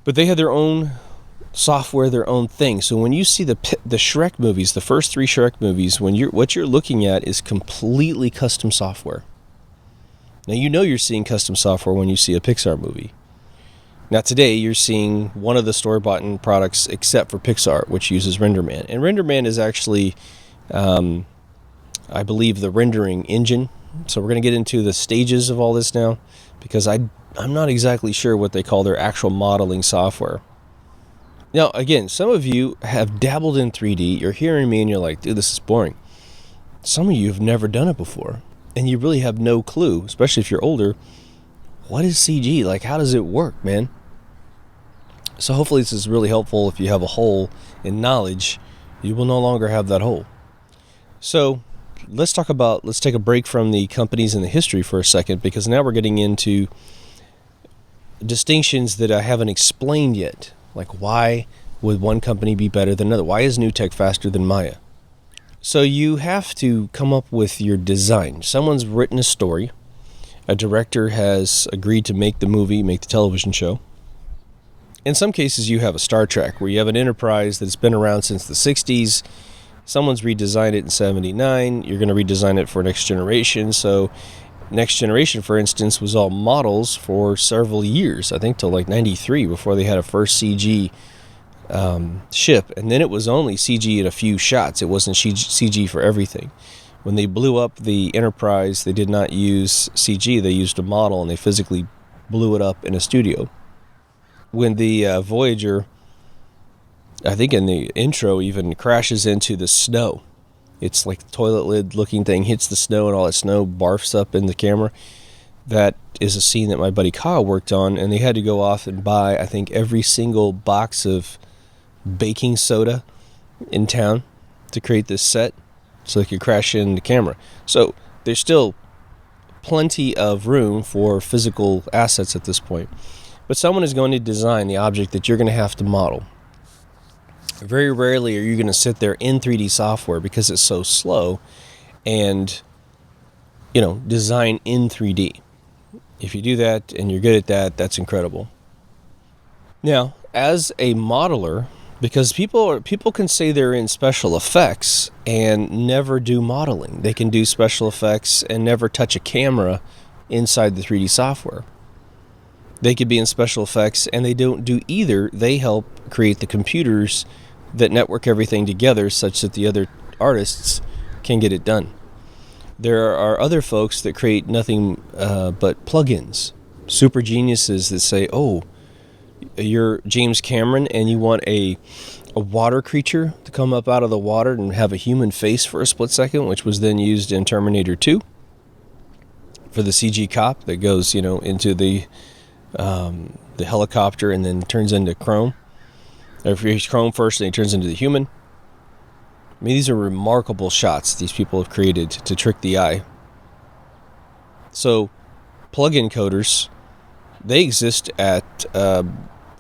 But they had their own software, their own thing. So when you see the Shrek movies, the first 3 Shrek movies, what you're looking at is completely custom software. Now, you're seeing custom software when you see a Pixar movie. Now, today, you're seeing one of the store-bought products except for Pixar, which uses RenderMan. And RenderMan is actually, I believe, the rendering engine. So we're going to get into the stages of all this now, because I'm not exactly sure what they call their actual modeling software. Now, again, some of you have dabbled in 3D. You're hearing me and you're like, dude, this is boring. Some of you have never done it before, and you really have no clue, especially if you're older. What is CG? Like, how does it work, man? So hopefully this is really helpful. If you have a hole in knowledge, you will no longer have that hole. So let's take a break from the companies and the history for a second, because now we're getting into distinctions that I haven't explained yet. Like, why would one company be better than another? Why is NewTek faster than Maya? So you have to come up with your design. Someone's written a story. A director has agreed to make the movie, make the television show. In some cases, you have a Star Trek, where you have an Enterprise that's been around since the 60s. Someone's redesigned it in 79. You're going to redesign it for Next Generation. So Next Generation, for instance, was all models for several years. I think till like 93 before they had a first CG ship. And then it was only CG in a few shots. It wasn't CG for everything. When they blew up the Enterprise, they did not use CG. They used a model, and they physically blew it up in a studio. When the Voyager, I think in the intro, even crashes into the snow. It's like the toilet lid looking thing hits the snow, and all that snow barfs up in the camera. That is a scene that my buddy Kyle worked on, and they had to go off and buy, I think, every single box of baking soda in town to create this set so they could crash in the camera. So there's still plenty of room for physical assets at this point. But someone is going to design the object that you're going to have to model. Very rarely are you going to sit there in 3D software, because it's so slow, and design in 3D. If you do that and you're good at that, that's incredible. Now, as a modeler, because people can say they're in special effects and never do modeling. They can do special effects and never touch a camera inside the 3D software. They could be in special effects and they don't do either. They help create the computers that network everything together such that the other artists can get it done. There are other folks that create nothing but plugins, super geniuses that say, oh, you're James Cameron and you want a water creature to come up out of the water and have a human face for a split second, which was then used in Terminator 2 for the CG cop that goes, into the helicopter and then turns into chrome. Or if he's chrome first, then he turns into the human. I mean, these are remarkable shots these people have created to trick the eye. So, plug-in coders, they exist at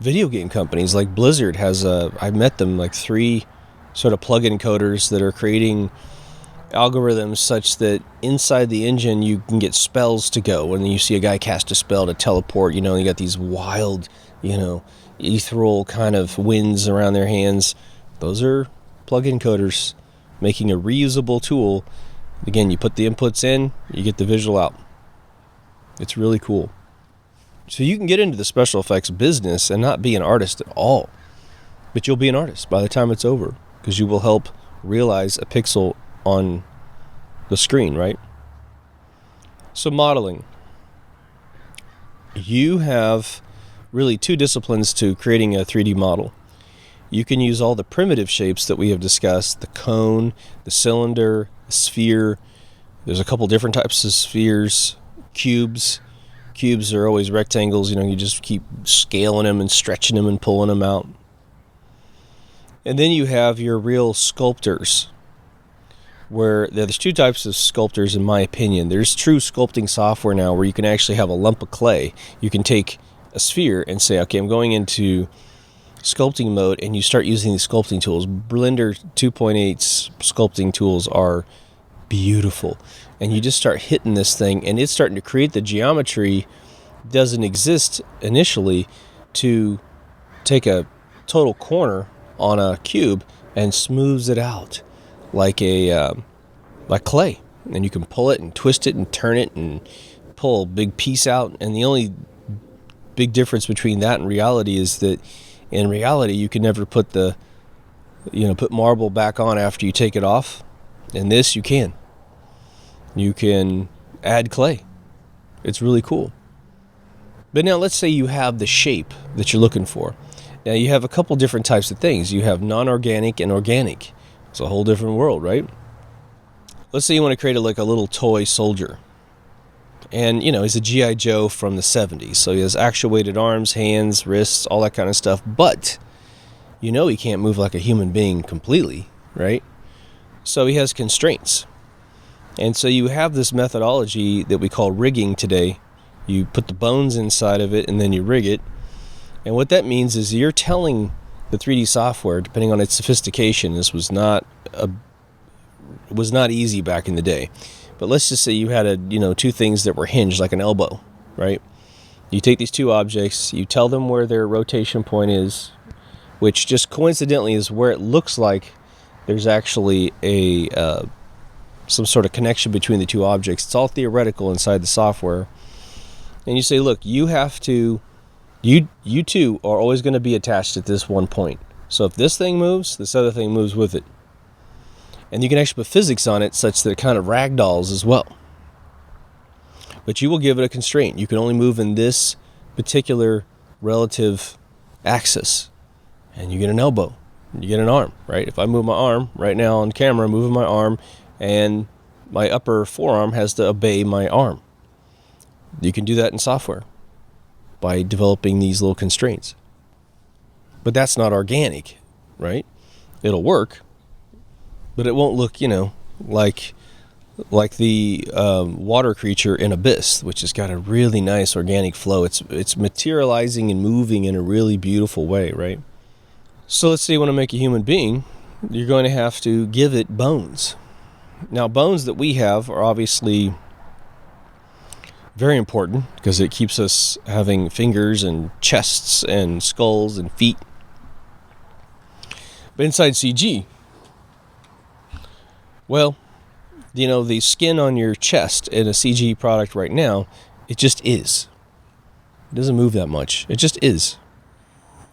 video game companies. Like Blizzard has I met them, like 3 sort of plug-in coders that are creating algorithms such that inside the engine you can get spells to go. When you see a guy cast a spell to teleport, you got these wild, ethereal kind of winds around their hands. Those are plug-in coders making a reusable tool. Again, you put the inputs in, you get the visual out. It's really cool. So you can get into the special effects business and not be an artist at all. But you'll be an artist by the time it's over, because you will help realize a pixel on the screen, right? So modeling. You have really 2 disciplines to creating a 3D model. you can use all the primitive shapes that we have discussed, the cone, the cylinder, the sphere. There's a couple different types of spheres, cubes. Cubes are always rectangles, you just keep scaling them and stretching them and pulling them out. And then you have your real sculptors, where there's two types of sculptors in my opinion. There's true sculpting software now where you can actually have a lump of clay. You can take a sphere and say, okay, I'm going into sculpting mode, and you start using the sculpting tools. Blender 2.8's sculpting tools are beautiful, and you just start hitting this thing, and it's starting to create the geometry. Doesn't exist initially to take a total corner on a cube and smooths it out like clay, and you can pull it and twist it and turn it and pull a big piece out. And the only big difference between that and reality is that in reality you can never put put marble back on after you take it off. In this you can add clay. It's really cool. But now let's say you have the shape that you're looking for. Now you have a couple different types of things. You have non-organic and organic. It's a whole different world, right? Let's say you want to create a little toy soldier. And, he's a G.I. Joe from the 70s. So he has actuated arms, hands, wrists, all that kind of stuff. But, he can't move like a human being completely, right? So he has constraints. And so you have this methodology that we call rigging today. You put the bones inside of it and then you rig it. And what that means is you're telling the 3D software, depending on its sophistication, this was not easy back in the day. But let's just say you had two things that were hinged like an elbow, right? You take these two objects, you tell them where their rotation point is, which just coincidentally is where it looks like there's actually some sort of connection between the two objects. It's all theoretical inside the software. And you say, look, you two are always going to be attached at this one point. So if this thing moves, this other thing moves with it. And you can actually put physics on it such that it kind of ragdolls as well. But you will give it a constraint. You can only move in this particular relative axis. And you get an elbow. You get an arm, right? If I move my arm right now on camera, I'm moving my arm, and my upper forearm has to obey my arm. You can do that in software by developing these little constraints. But that's not organic, right? It'll work, but it won't look, like the water creature in Abyss, which has got a really nice organic flow. It's materializing and moving in a really beautiful way, right? So let's say you want to make a human being, you're going to have to give it bones. Now, bones that we have are obviously very important because it keeps us having fingers and chests and skulls and feet. But inside CG, well, the skin on your chest in a CG product right now, it just is. It doesn't move that much. It just is.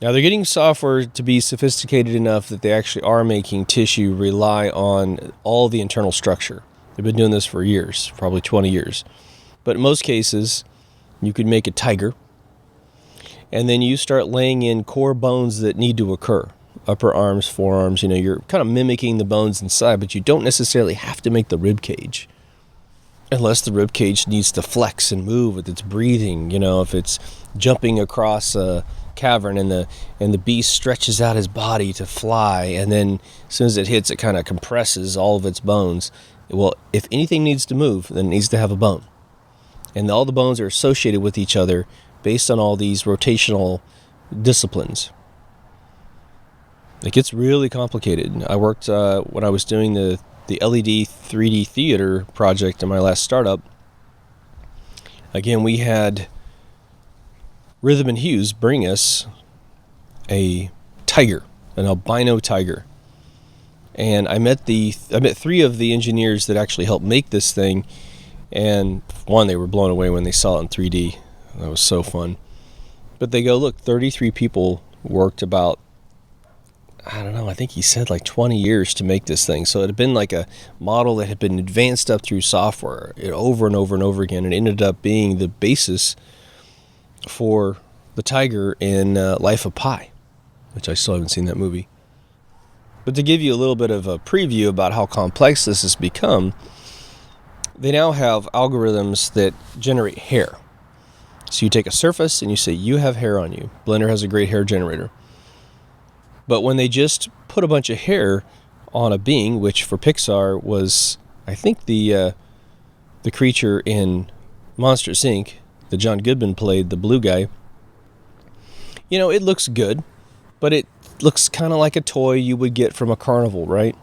Now, they're getting software to be sophisticated enough that they actually are making tissue rely on all the internal structure. They've been doing this for years, probably 20 years. But in most cases, you could make a tiger, and then you start laying in core bones that need to occur. Upper arms, forearms, you're kind of mimicking the bones inside, but you don't necessarily have to make the rib cage. Unless the rib cage needs to flex and move with its breathing, if it's jumping across a cavern and the beast stretches out his body to fly, and then as soon as it hits, it kind of compresses all of its bones. Well, if anything needs to move, then it needs to have a bone. And all the bones are associated with each other based on all these rotational disciplines. It gets really complicated. I worked when I was doing the LED 3D theater project in my last startup. Again, we had Rhythm and Hues bring us a tiger, an albino tiger. And I met three of the engineers that actually helped make this thing. And one, they were blown away when they saw it in 3D. That was so fun. But they go, look, 33 people worked about, I think he said 20 years to make this thing. So it had been like a model that had been advanced up through software over and over and over again, and ended up being the basis for the tiger in Life of Pi. which I still haven't seen that movie. But to give you a little bit of a preview about how complex this has become, they now have algorithms that generate hair. So you take a surface and you say, you have hair on you. Blender has a great hair generator. But when they just put a bunch of hair on a being, which for Pixar was, I think, the creature in Monsters, Inc., that John Goodman played, the blue guy, it looks good, but it looks kind of like a toy you would get from a carnival, right?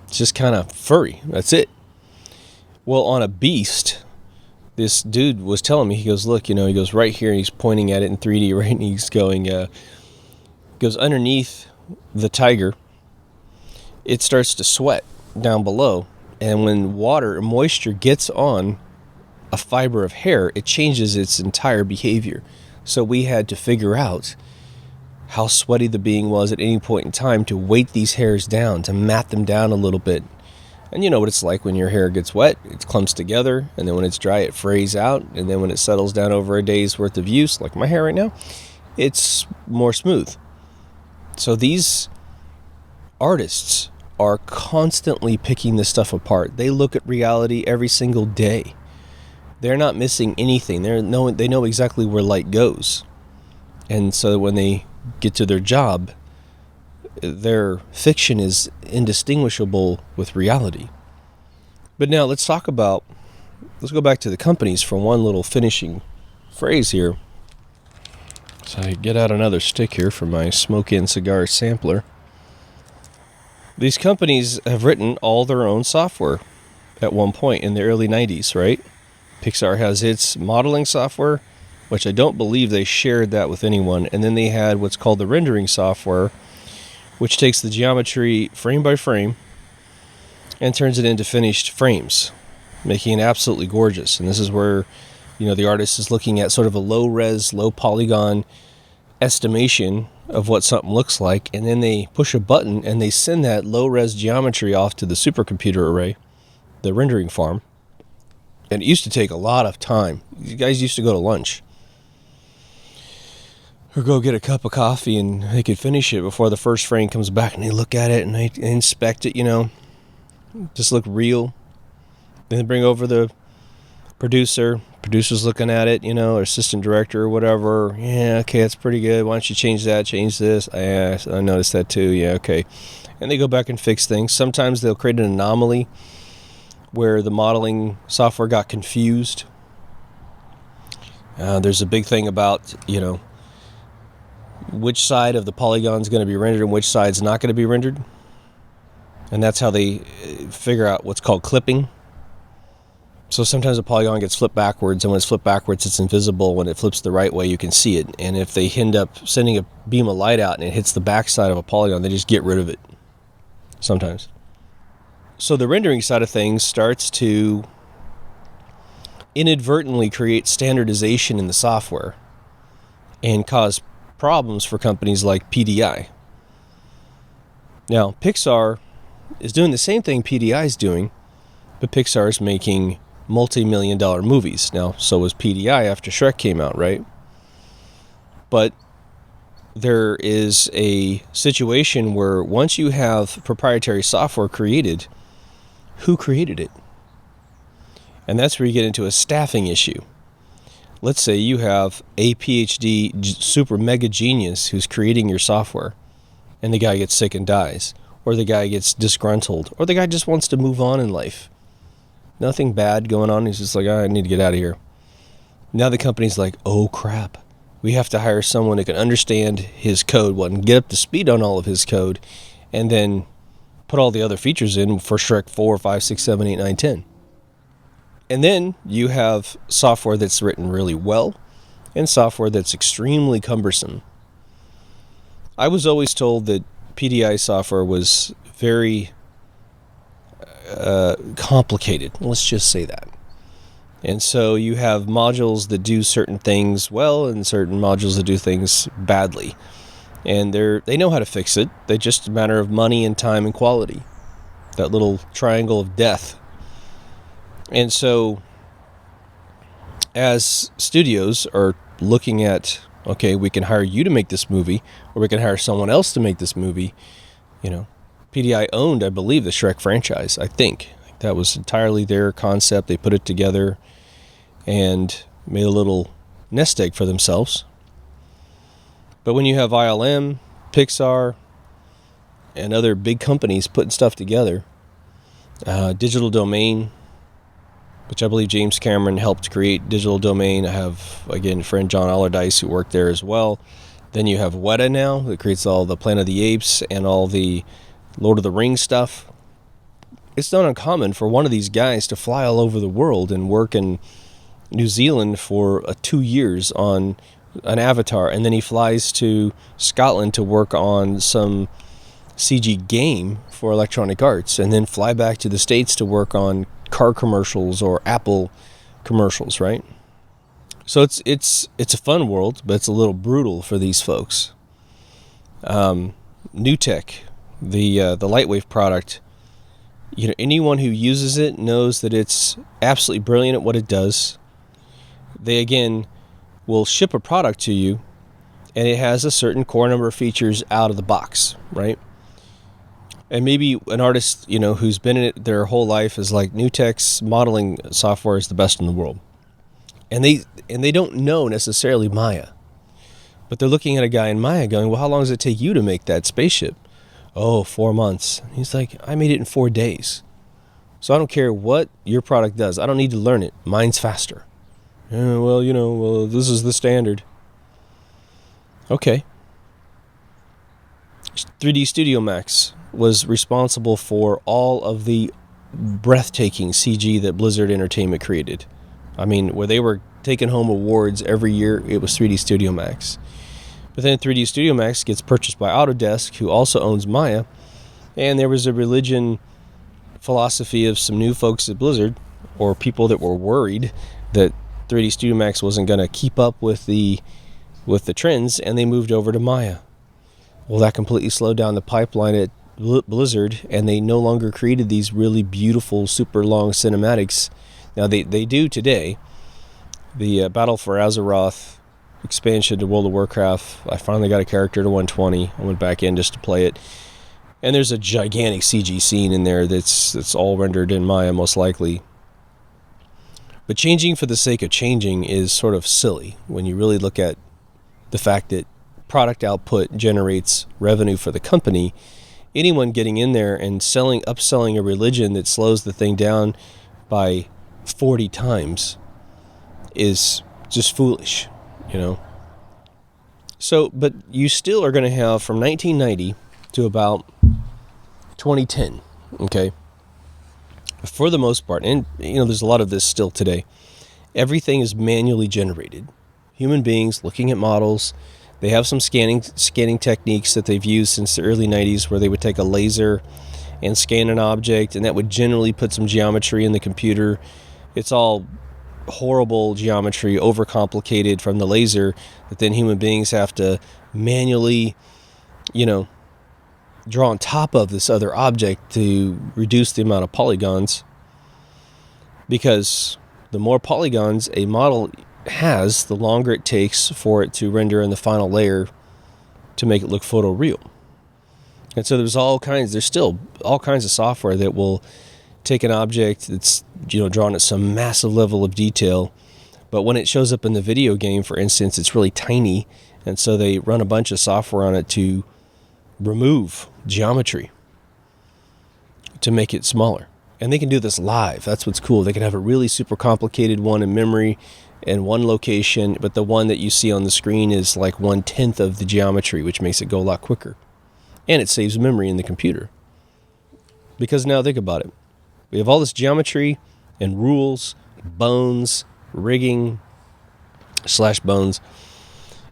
It's just kind of furry. That's it. Well, on a beast, this dude was telling me, he goes, look, he goes right here, and he's pointing at it in 3D, right? And he's going, goes underneath the tiger, it starts to sweat down below. And when water or moisture gets on a fiber of hair, it changes its entire behavior. So we had to figure out how sweaty the being was at any point in time to weight these hairs down, to mat them down a little bit. And you know what it's like when your hair gets wet, it clumps together, and then when it's dry, it frays out, and then when it settles down over a day's worth of use, like my hair right now, it's more smooth. So these artists are constantly picking this stuff apart. They look at reality every single day. They're not missing anything. They know exactly where light goes. And so when they get to their job, their fiction is indistinguishable with reality. But now let's go back to the companies for one little finishing phrase here. So I get out another stick here from my smoke-in cigar sampler. These companies have written all their own software at one point in the early 90s, right? Pixar has its modeling software, which I don't believe they shared that with anyone. And then they had what's called the rendering software, which takes the geometry frame by frame and turns it into finished frames, making it absolutely gorgeous. And this is where, the artist is looking at sort of a low-res, low-polygon estimation of what something looks like, and then they push a button and they send that low-res geometry off to the supercomputer array, the rendering farm. And it used to take a lot of time. You guys used to go to lunch or go get a cup of coffee, and they could finish it before the first frame comes back, and they look at it and they inspect it, just look real. Then they bring over the producer's looking at it, or assistant director or whatever. Yeah, okay, that's pretty good. Why don't you change that, change this? Yeah, I noticed that too. Yeah, okay. And they go back and fix things. Sometimes they'll create an anomaly where the modeling software got confused. There's a big thing about, which side of the polygon is going to be rendered and which side's not going to be rendered. And that's how they figure out what's called clipping. So sometimes a polygon gets flipped backwards, and when it's flipped backwards, it's invisible. When it flips the right way, you can see it. And if they end up sending a beam of light out and it hits the backside of a polygon, they just get rid of it sometimes. So the rendering side of things starts to inadvertently create standardization in the software and cause problems for companies like PDI. Now, Pixar is doing the same thing PDI is doing, but Pixar is making multi-million-dollar movies. Now, so was PDI after Shrek came out, right? But there is a situation where once you have proprietary software created, who created it? And that's where you get into a staffing issue. Let's say you have a PhD super mega genius who's creating your software, and the guy gets sick and dies, or the guy gets disgruntled, or the guy just wants to move on in life. Nothing bad going on. He's just like, I need to get out of here. Now the company's like, oh crap. We have to hire someone who can understand his code, and get up to speed on all of his code, and then put all the other features in for Shrek 4, 5, 6, 7, 8, 9, 10. And then you have software that's written really well and software that's extremely cumbersome. I was always told that PDI software was very complicated. Let's just say that. And so you have modules that do certain things well and certain modules that do things badly. And they know how to fix it. They're just a matter of money and time and quality. That little triangle of death. And so as studios are looking at Okay, we can hire you to make this movie, or we can hire someone else to make this movie. PDI owned, I believe, the Shrek franchise. I think that was entirely their concept. They put it together and made a little nest egg for themselves. But when you have ILM, Pixar, and other big companies putting stuff together, Digital Domain, which I believe James Cameron helped create Digital Domain. I have, again, a friend John Allardyce who worked there as well. Then you have Weta now that creates all the Planet of the Apes and all the Lord of the Rings stuff. It's not uncommon for one of these guys to fly all over the world and work in New Zealand for 2 years on an Avatar, and then he flies to Scotland to work on some CG game for Electronic Arts, and then fly back to the States to work on car commercials or Apple commercials, right? So it's a fun world, but it's a little brutal for these folks. New Tech, the Lightwave product, anyone who uses it knows that it's absolutely brilliant at what it does. They, again, will ship a product to you, and it has a certain core number of features out of the box, right? And maybe an artist, who's been in it their whole life is like, New Tech's modeling software is the best in the world. And they don't know necessarily Maya. But they're looking at a guy in Maya going, well, how long does it take you to make that spaceship? Oh, 4 months. He's like, I made it in 4 days. So I don't care what your product does. I don't need to learn it. Mine's faster. Well, this is the standard. Okay. 3D Studio Max was responsible for all of the breathtaking CG that Blizzard Entertainment created. I mean, where they were taking home awards every year, it was 3D Studio Max. But then 3D Studio Max gets purchased by Autodesk, who also owns Maya, and there was a religion philosophy of some new folks at Blizzard, or people that were worried that 3D Studio Max wasn't going to keep up with the trends, and they moved over to Maya. Well, that completely slowed down the pipeline at Blizzard, and they no longer created these really beautiful, super long cinematics. Now, they do today. The Battle for Azeroth expansion to World of Warcraft, I finally got a character to 120. I went back in just to play it. And there's a gigantic CG scene in there that's all rendered in Maya, most likely. But changing for the sake of changing is sort of silly when you really look at the fact that product output generates revenue for the company. Anyone getting in there and upselling a religion that slows the thing down by 40 times is just foolish, So, but you still are going to have from 1990 to about 2010, okay? For the most part, and there's a lot of this still today, everything is manually generated. Human beings looking at models. They have some scanning techniques that they've used since the early 90s where they would take a laser and scan an object, and that would generally put some geometry in the computer. It's all horrible geometry, overcomplicated from the laser, that then human beings have to manually, draw on top of this other object to reduce the amount of polygons. Because the more polygons a model has, the longer it takes for it to render in the final layer to make it look photoreal. And so there's still all kinds of software that will take an object that's drawn at some massive level of detail, but when it shows up in the video game, for instance, it's really tiny, and so they run a bunch of software on it to remove geometry to make it smaller. And they can do this live. That's what's cool. They can have a really super complicated one in memory in one location, but the one that you see on the screen is like 1/10 of the geometry, which makes it go a lot quicker. And it saves memory in the computer. Because now think about it. We have all this geometry and rules, bones, rigging, /bones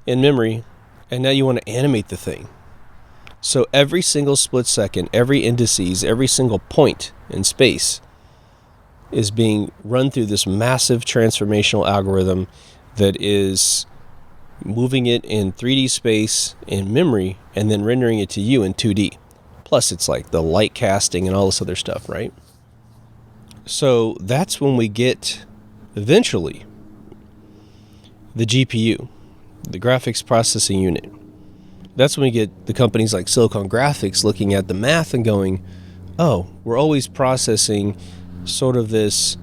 in memory, and now you want to animate the thing. So every single split second, every indices, every single point in space is being run through this massive transformational algorithm that is moving it in 3D space in memory and then rendering it to you in 2D. Plus it's like the light casting and all this other stuff, right? So that's when we get, eventually, the GPU. the graphics processing unit. That's when we get the companies like Silicon Graphics looking at the math and going, oh, we're always processing sort of this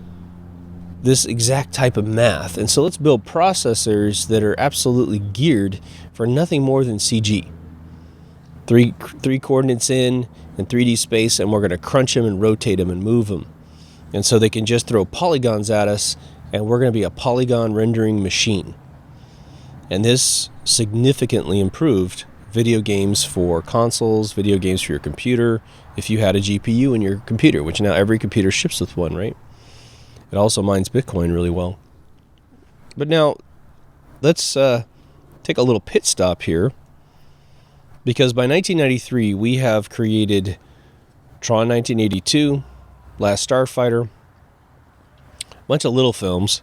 exact type of math. And so let's build processors that are absolutely geared for nothing more than CG. Three coordinates in 3D space, and we're going to crunch them and rotate them and move them. And so they can just throw polygons at us, and we're going to be a polygon rendering machine. And this significantly improved video games for consoles, video games for your computer, if you had a GPU in your computer, which now every computer ships with one, right? It also mines Bitcoin really well. But now, let's take a little pit stop here, because by 1993, we have created Tron 1982, Last Starfighter, a bunch of little films,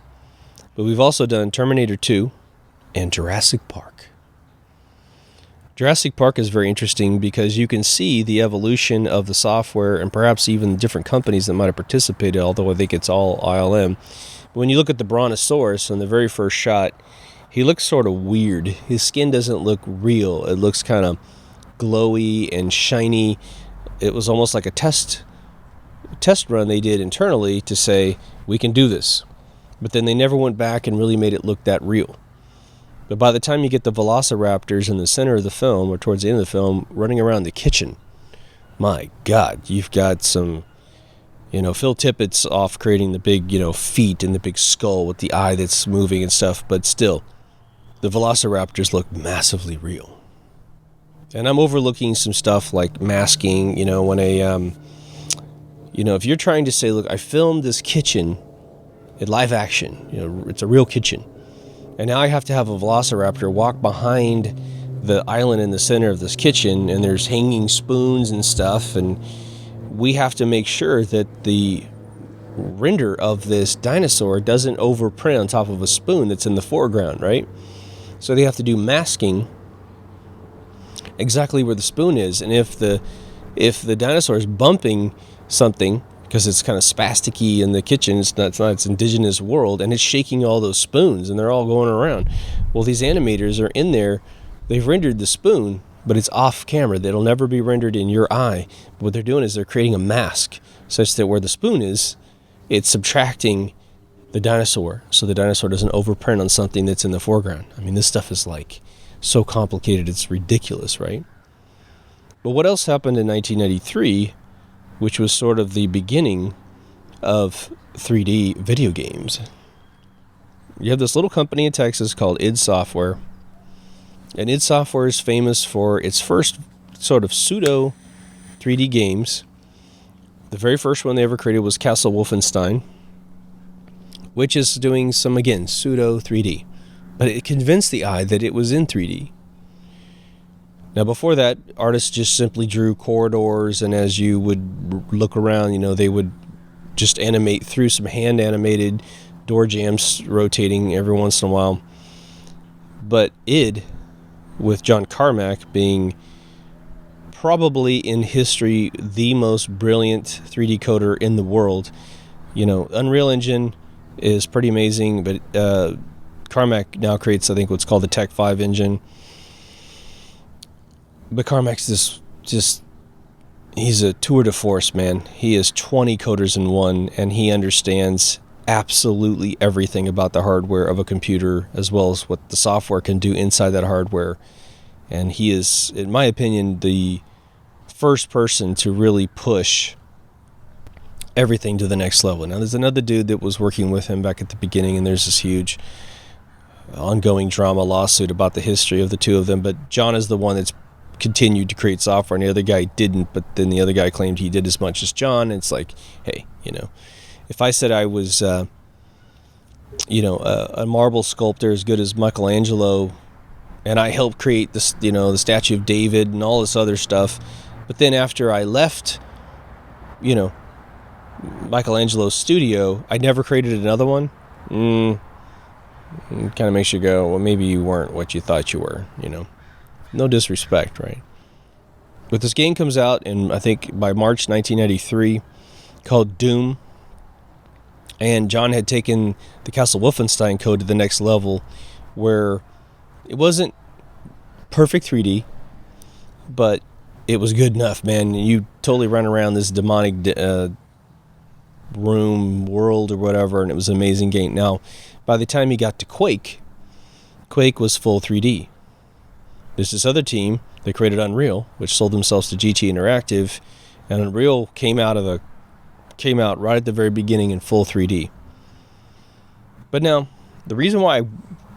but we've also done Terminator 2 and Jurassic Park. Jurassic Park is very interesting because you can see the evolution of the software and perhaps even different companies that might have participated, although I think it's all ILM. But when you look at the Brontosaurus in the very first shot, he looks sort of weird. His skin doesn't look real. It looks kind of glowy and shiny. It was almost like a test run they did internally to say, we can do this. But then they never went back and really made it look that real. But by the time you get the velociraptors in the center of the film, or towards the end of the film, running around the kitchen, my God, you've got some, Phil Tippett's off creating the big, feet and the big skull with the eye that's moving and stuff, but still, the velociraptors look massively real. And I'm overlooking some stuff like masking, when if you're trying to say, look, I filmed this kitchen in live action, it's a real kitchen. And now I have to have a velociraptor walk behind the island in the center of this kitchen, and there's hanging spoons and stuff, and we have to make sure that the render of this dinosaur doesn't overprint on top of a spoon that's in the foreground, right? So they have to do masking exactly where the spoon is, and if the dinosaur is bumping something, because it's kind of spasticky in the kitchen, it's not its indigenous world, and it's shaking all those spoons, and they're all going around. Well, these animators are in there, they've rendered the spoon, but it's off camera. It'll never be rendered in your eye. What they're doing is they're creating a mask, such that where the spoon is, it's subtracting the dinosaur, so the dinosaur doesn't overprint on something that's in the foreground. I mean, this stuff is like so complicated, it's ridiculous, right? But what else happened in 1993, which was sort of the beginning of 3D video games? You have this little company in Texas called id Software. And id Software is famous for its first sort of pseudo 3D games. The very first one they ever created was Castle Wolfenstein, which is doing some, again, pseudo 3D. But it convinced the eye that it was in 3D. Now, before that, artists just simply drew corridors, and as you would look around, they would just animate through some hand-animated door jambs rotating every once in a while. But id, with John Carmack being probably in history the most brilliant 3D coder in the world. Unreal Engine is pretty amazing, but Carmack now creates, I think, what's called the Tech 5 engine. But Carmack's he's a tour de force, man. He is 20 coders in one, and he understands absolutely everything about the hardware of a computer, as well as what the software can do inside that hardware. And he is, in my opinion, the first person to really push everything to the next level. Now, there's another dude that was working with him back at the beginning, and there's this huge ongoing drama lawsuit about the history of the two of them. But John is the one that's continued to create software, and the other guy didn't, but then the other guy claimed he did as much as John. And it's like, hey, if I said I was a marble sculptor as good as Michelangelo, and I helped create this, the statue of David and all this other stuff, but then after I left Michelangelo's studio, I never created another one, kind of makes you go, well, maybe you weren't what you thought you were. No disrespect, right? But this game comes out in, I think, by March 1993, called Doom. And John had taken the Castle Wolfenstein code to the next level, where It wasn't perfect 3D, but it was good enough, man. You totally run around this demonic room, world, or whatever, and it was an amazing game. Now, by the time you got to Quake was full 3D. There's this other team that created Unreal, which sold themselves to GT Interactive, and Unreal came out right at the very beginning in full 3D. But now, the reason why I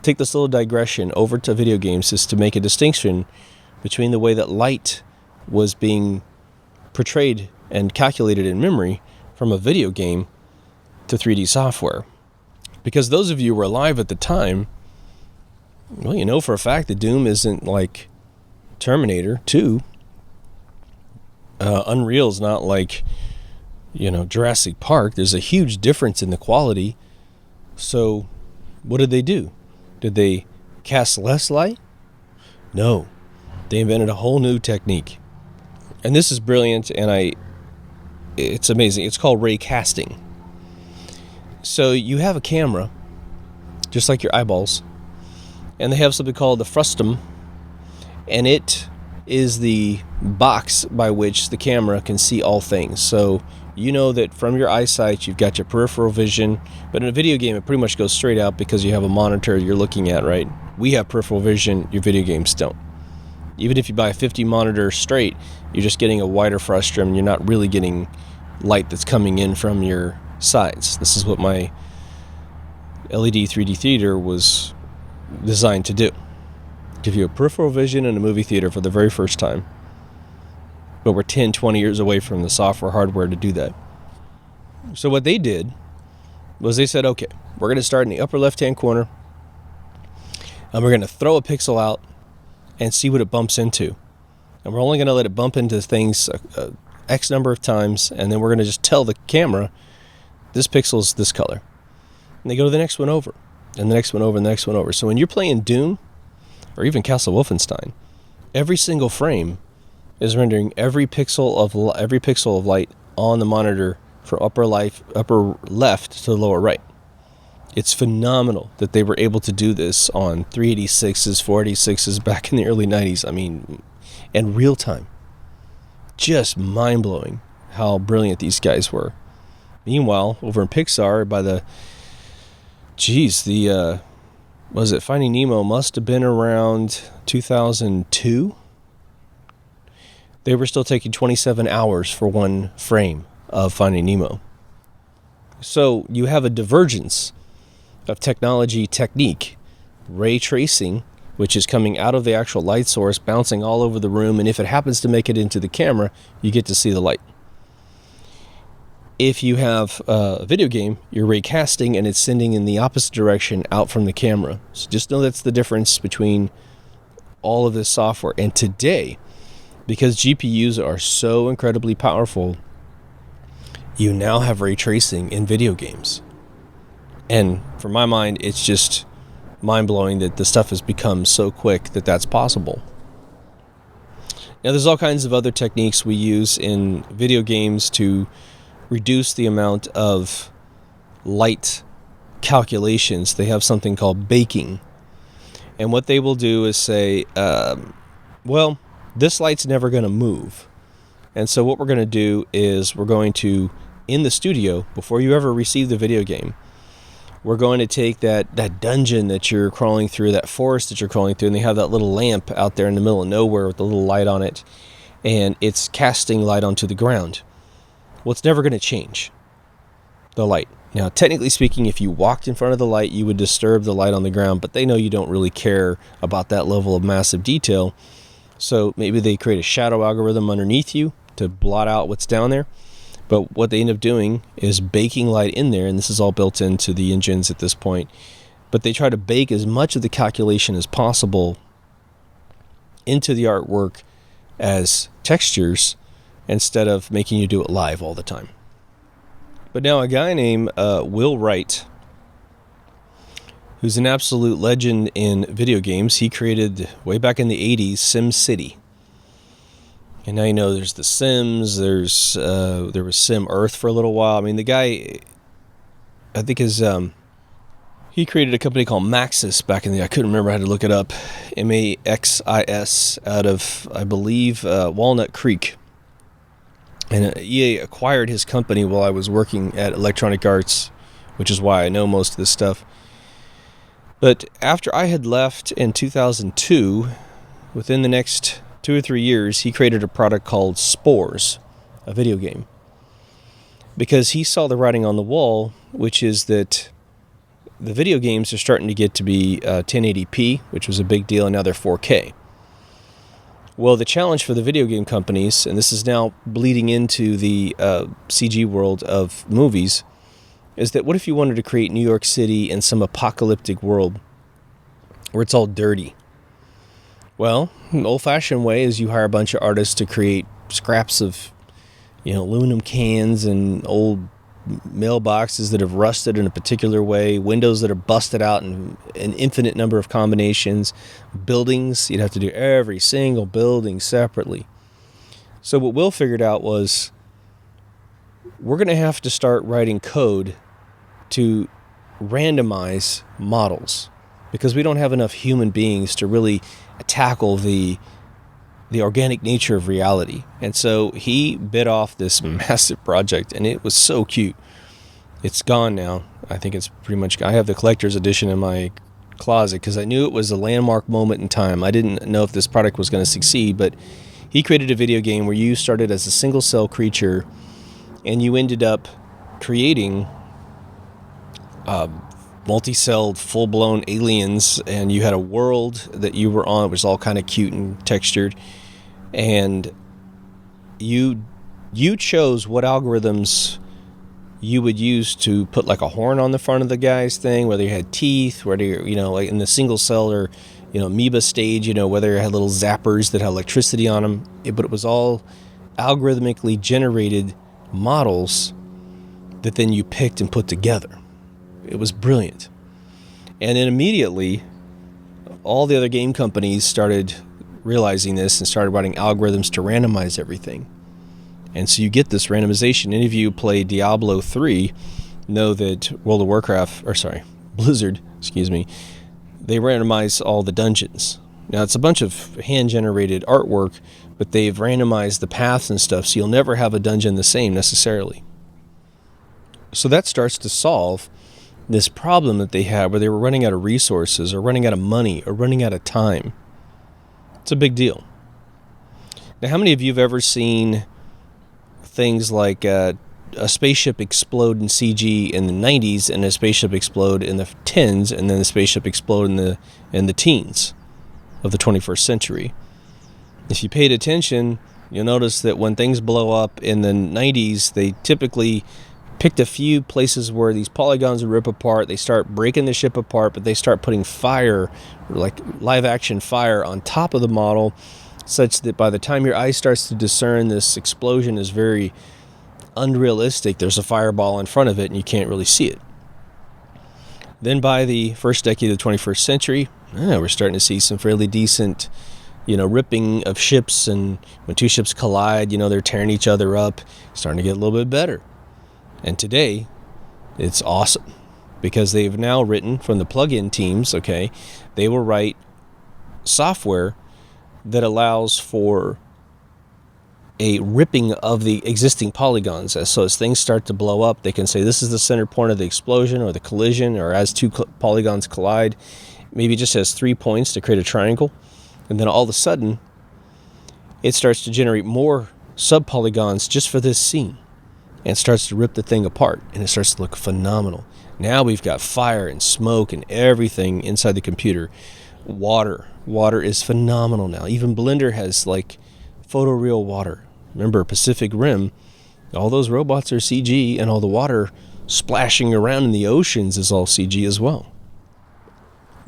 take this little digression over to video games is to make a distinction between the way that light was being portrayed and calculated in memory from a video game to 3D software. Because those of you who were alive at the time, well, you know for a fact that Doom isn't like Terminator 2. Unreal's not like, Jurassic Park. There's a huge difference in the quality. So, what did they do? Did they cast less light? No. They invented a whole new technique. And this is brilliant, and it's amazing. It's called ray casting. So you have a camera, just like your eyeballs, and they have something called the frustum, and it is the box by which the camera can see all things. So you know that from your eyesight, you've got your peripheral vision, but in a video game, it pretty much goes straight out because you have a monitor you're looking at, right? We have peripheral vision, your video games don't. Even if you buy a 50 monitor straight, you're just getting a wider frustum, and you're not really getting light that's coming in from your sides. This is what my LED 3D theater was designed to do. Give you a peripheral vision in a movie theater for the very first time. But we're 10, 20 years away from the software hardware to do that. So what they did was they said, okay, we're going to start in the upper left-hand corner, and we're going to throw a pixel out and see what it bumps into. And we're only going to let it bump into things X number of times, and then we're going to just tell the camera, this pixel is this color. And they go to the next one over, and the next one over, and the next one over. So when you're playing Doom, or even Castle Wolfenstein, every single frame is rendering every pixel of light on the monitor from upper left to the lower right. It's phenomenal that they were able to do this on 386s, 486s back in the early 90s. I mean, and real time. Just mind-blowing how brilliant these guys were. Meanwhile, over in Pixar, Finding Nemo must have been around 2002. They were still taking 27 hours for one frame of Finding Nemo. So you have a divergence of technique, ray tracing, which is coming out of the actual light source, bouncing all over the room, and if it happens to make it into the camera, you get to see the light. If you have a video game, you're ray casting, and it's sending in the opposite direction out from the camera. So just know that's the difference between all of this software. And today, because GPUs are so incredibly powerful, you now have ray tracing in video games. And for my mind, it's just mind-blowing that the stuff has become so quick that that's possible. Now, there's all kinds of other techniques we use in video games to reduce the amount of light calculations. They have something called baking. And what they will do is say, this light's never going to move. And so what we're going to do is we're going to, in the studio, before you ever receive the video game, we're going to take that dungeon that you're crawling through, that forest that you're crawling through, and they have that little lamp out there in the middle of nowhere with a little light on it, and it's casting light onto the ground. Well, it's never going to change the light. Now, technically speaking, if you walked in front of the light, you would disturb the light on the ground, but they know you don't really care about that level of massive detail, so maybe they create a shadow algorithm underneath you to blot out what's down there. But what they end up doing is baking light in there, and this is all built into the engines at this point. But they try to bake as much of the calculation as possible into the artwork as textures instead of making you do it live all the time. But now a guy named Will Wright, who's an absolute legend in video games, he created, way back in the 80s, SimCity. And now you know there's The Sims, there was Sim Earth for a little while. I mean, the guy, I think he He created a company called Maxis back in the, I couldn't remember how to look it up, Maxis, out of, I believe, Walnut Creek. And EA acquired his company while I was working at Electronic Arts, which is why I know most of this stuff. But after I had left in 2002, within the next 2 or 3 years, he created a product called Spores, a video game. Because he saw the writing on the wall, which is that the video games are starting to get to be 1080p, which was a big deal, and now they're 4K. Well, the challenge for the video game companies, and this is now bleeding into the CG world of movies, is that what if you wanted to create New York City in some apocalyptic world where it's all dirty? Well, an old-fashioned way is you hire a bunch of artists to create scraps of, aluminum cans and old mailboxes that have rusted in a particular way, windows that are busted out in an infinite number of combinations, buildings, you'd have to do every single building separately. So what Will figured out was we're going to have to start writing code to randomize models because we don't have enough human beings to really tackle the organic nature of reality. And so he bit off this massive project, and it was so cute. It's gone now. I think it's pretty much, I have the collector's edition in my closet because I knew it was a landmark moment in time. I didn't know if this product was going to succeed, but he created a video game where you started as a single cell creature and you ended up creating multi-celled, full-blown aliens, and you had a world that you were on. It was all kind of cute and textured, and you chose what algorithms you would use to put like a horn on the front of the guy's thing, whether you had teeth, whether like in the single cell or amoeba stage, whether you had little zappers that had electricity on them. But it was all algorithmically generated models that then you picked and put together. It was brilliant. And then immediately, all the other game companies started realizing this and started writing algorithms to randomize everything. And so you get this randomization. Any of you who play Diablo 3 know that Blizzard, they randomize all the dungeons. Now, it's a bunch of hand-generated artwork, but they've randomized the paths and stuff, so you'll never have a dungeon the same necessarily. So that starts to solve this problem that they had where they were running out of resources or running out of money or running out of time. It's a big deal. Now, how many of you have ever seen things like a spaceship explode in CG in the 90s and a spaceship explode in the 10s and then the spaceship explode in the teens of the 21st century? If you paid attention, you'll notice that when things blow up in the 90s, they typically picked a few places where these polygons would rip apart. They start breaking the ship apart, but they start putting fire, like live action fire, on top of the model, such that by the time your eye starts to discern this explosion is very unrealistic, there's a fireball in front of it and you can't really see it. Then by the first decade of the 21st century, we're starting to see some fairly decent ripping of ships, and when two ships collide, they're tearing each other up, starting to get a little bit better. And today, it's awesome because they've now written from the plug-in teams, they will write software that allows for a ripping of the existing polygons. So as things start to blow up, they can say this is the center point of the explosion or the collision, or as two polygons collide, maybe it just has 3 points to create a triangle. And then all of a sudden, it starts to generate more sub-polygons just for this scene. And it starts to rip the thing apart, and it starts to look phenomenal. Now we've got fire and smoke and everything inside the computer. Water is phenomenal now. Even Blender has like photoreal water. Remember Pacific Rim, all those robots are CG, and all the water splashing around in the oceans is all CG as well.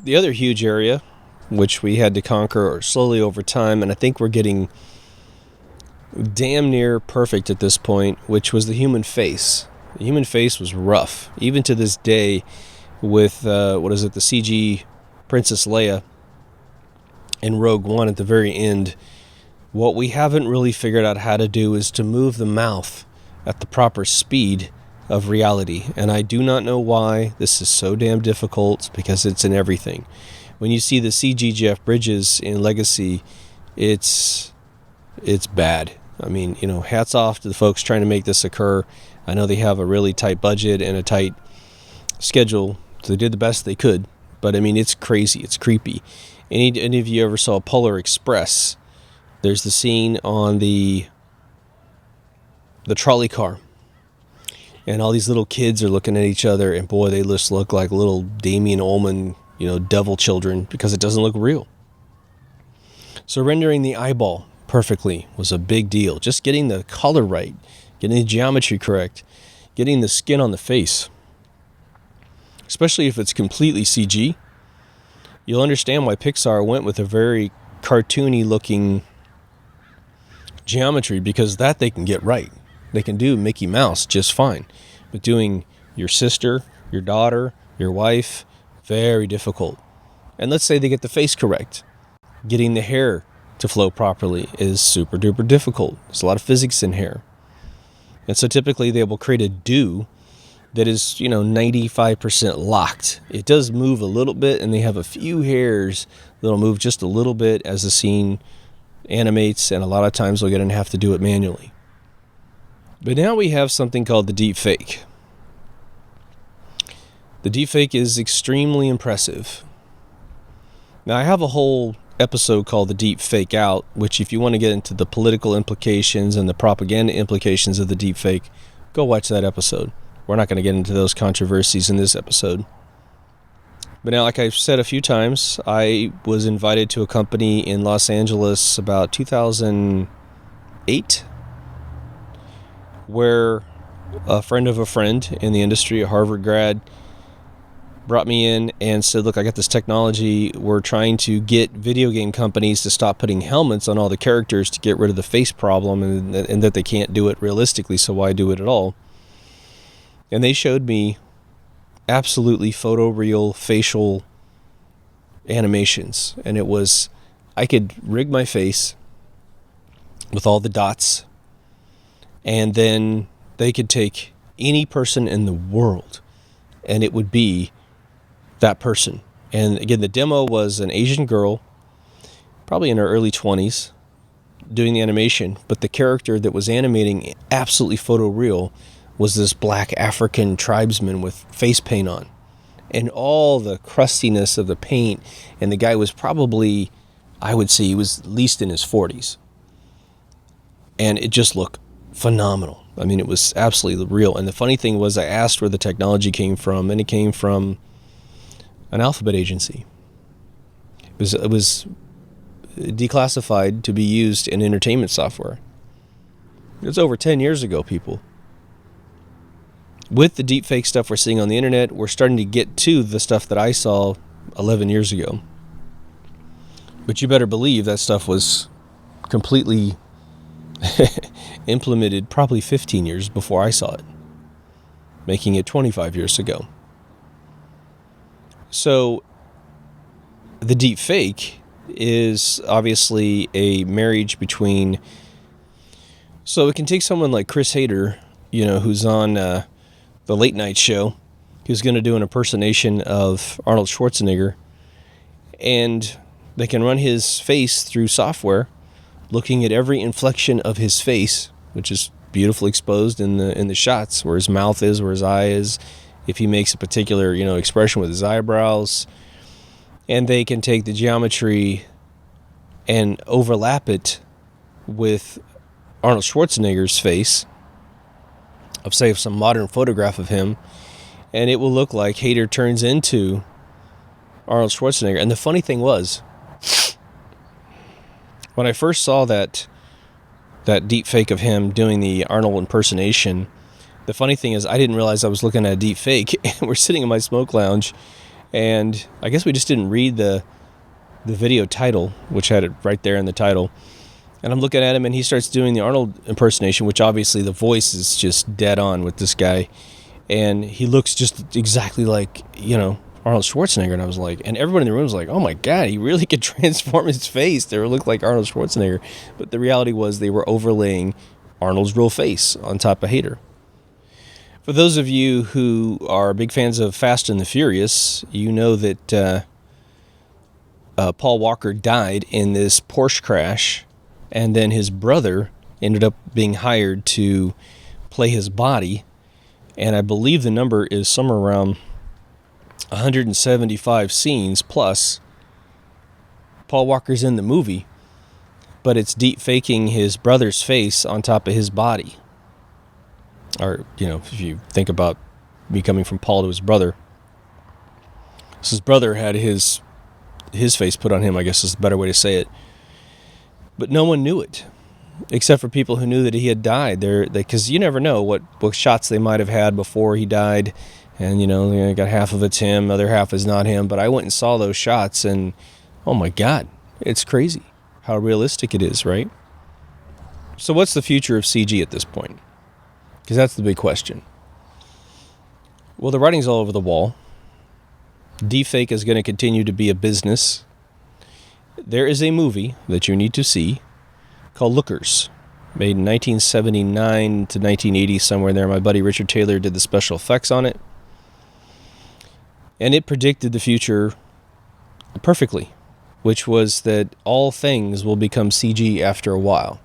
The other huge area, which we had to conquer slowly over time, and I think we're getting damn near perfect at this point, which was the human face. The human face was rough, even to this day, with the CG Princess Leia in Rogue One at the very end. What we haven't really figured out how to do is to move the mouth at the proper speed of reality. And I do not know why this is so damn difficult, because it's in everything. When you see the CG Jeff Bridges in Legacy, it's bad. I mean, hats off to the folks trying to make this occur. I know they have a really tight budget and a tight schedule, so they did the best they could. But I mean, it's crazy. It's creepy. Any of you ever saw Polar Express? There's the scene on the trolley car, and all these little kids are looking at each other, and boy, they just look like little Damien Ullman, devil children, because it doesn't look real. So rendering the eyeball perfectly was a big deal. Just getting the color right, getting the geometry correct, getting the skin on the face, especially if it's completely CG. You'll understand why Pixar went with a very cartoony looking geometry, because that they can get right. They can do Mickey Mouse just fine. But doing your sister, your daughter, your wife, very difficult. And let's say they get the face correct. Getting the hair to flow properly is super duper difficult. There's a lot of physics in hair. And so typically they will create a do that is, 95% locked. It does move a little bit, and they have a few hairs that'll move just a little bit as the scene animates, and a lot of times they're going to have to do it manually. But now we have something called the deepfake. The deepfake is extremely impressive. Now, I have a whole episode called The Deep Fake Out, which if you want to get into the political implications and the propaganda implications of the deep fake, go watch that episode. We're not going to get into those controversies in this episode. But now, like I've said a few times, I was invited to a company in Los Angeles about 2008, where a friend of a friend in the industry, a Harvard grad, brought me in and said, look, I got this technology. We're trying to get video game companies to stop putting helmets on all the characters to get rid of the face problem, and that they can't do it realistically, so why do it at all? And they showed me absolutely photoreal facial animations. And it was, I could rig my face with all the dots, and then they could take any person in the world, and it would be that person. And again, the demo was an Asian girl, probably in her early 20s, doing the animation, but the character that was animating absolutely photoreal was this black African tribesman with face paint on, and all the crustiness of the paint. And the guy was probably, I would say he was at least in his 40s. And it just looked phenomenal. I mean, it was absolutely real. And the funny thing was, I asked where the technology came from, and it came from an alphabet agency. It was declassified to be used in entertainment software. It was over 10 years ago, people. With the deepfake stuff we're seeing on the internet, we're starting to get to the stuff that I saw 11 years ago. But you better believe that stuff was completely implemented probably 15 years before I saw it, making it 25 years ago. So the deepfake is obviously a marriage between, so it can take someone like Chris Hader, who's on the late night show, who's going to do an impersonation of Arnold Schwarzenegger, and they can run his face through software, looking at every inflection of his face, which is beautifully exposed in the shots, where his mouth is, where his eye is, if he makes a particular expression with his eyebrows. And they can take the geometry and overlap it with Arnold Schwarzenegger's face, of say some modern photograph of him, and it will look like Hader turns into Arnold Schwarzenegger. And the funny thing was, when I first saw that deep fake of him doing the Arnold impersonation, the funny thing is I didn't realize I was looking at a deep fake. We're sitting in my smoke lounge, and I guess we just didn't read the video title, which had it right there in the title. And I'm looking at him, and he starts doing the Arnold impersonation, which obviously the voice is just dead on with this guy. And he looks just exactly like, Arnold Schwarzenegger. And I was like, and everyone in the room was like, oh my God, he really could transform his face to look like Arnold Schwarzenegger. But the reality was they were overlaying Arnold's real face on top of Hader. For those of you who are big fans of Fast and the Furious, you know that Paul Walker died in this Porsche crash, and then his brother ended up being hired to play his body, and I believe the number is somewhere around 175 scenes plus. Paul Walker's in the movie, but it's deep faking his brother's face on top of his body. Or, if you think about me coming from Paul to his brother. So his brother had his face put on him, I guess is the better way to say it. But no one knew it, except for people who knew that he had died. Because you never know what shots they might have had before he died. And, they got half of it's him, other half is not him. But I went and saw those shots, and oh my God, it's crazy how realistic it is, right? So what's the future of CG at this point? Because that's the big question. Well, the writing's all over the wall. Deepfake is going to continue to be a business. There is a movie that you need to see called Lookers, made in 1979 to 1980, somewhere there. My buddy Richard Taylor did the special effects on it. And it predicted the future perfectly, which was that all things will become CG after a while.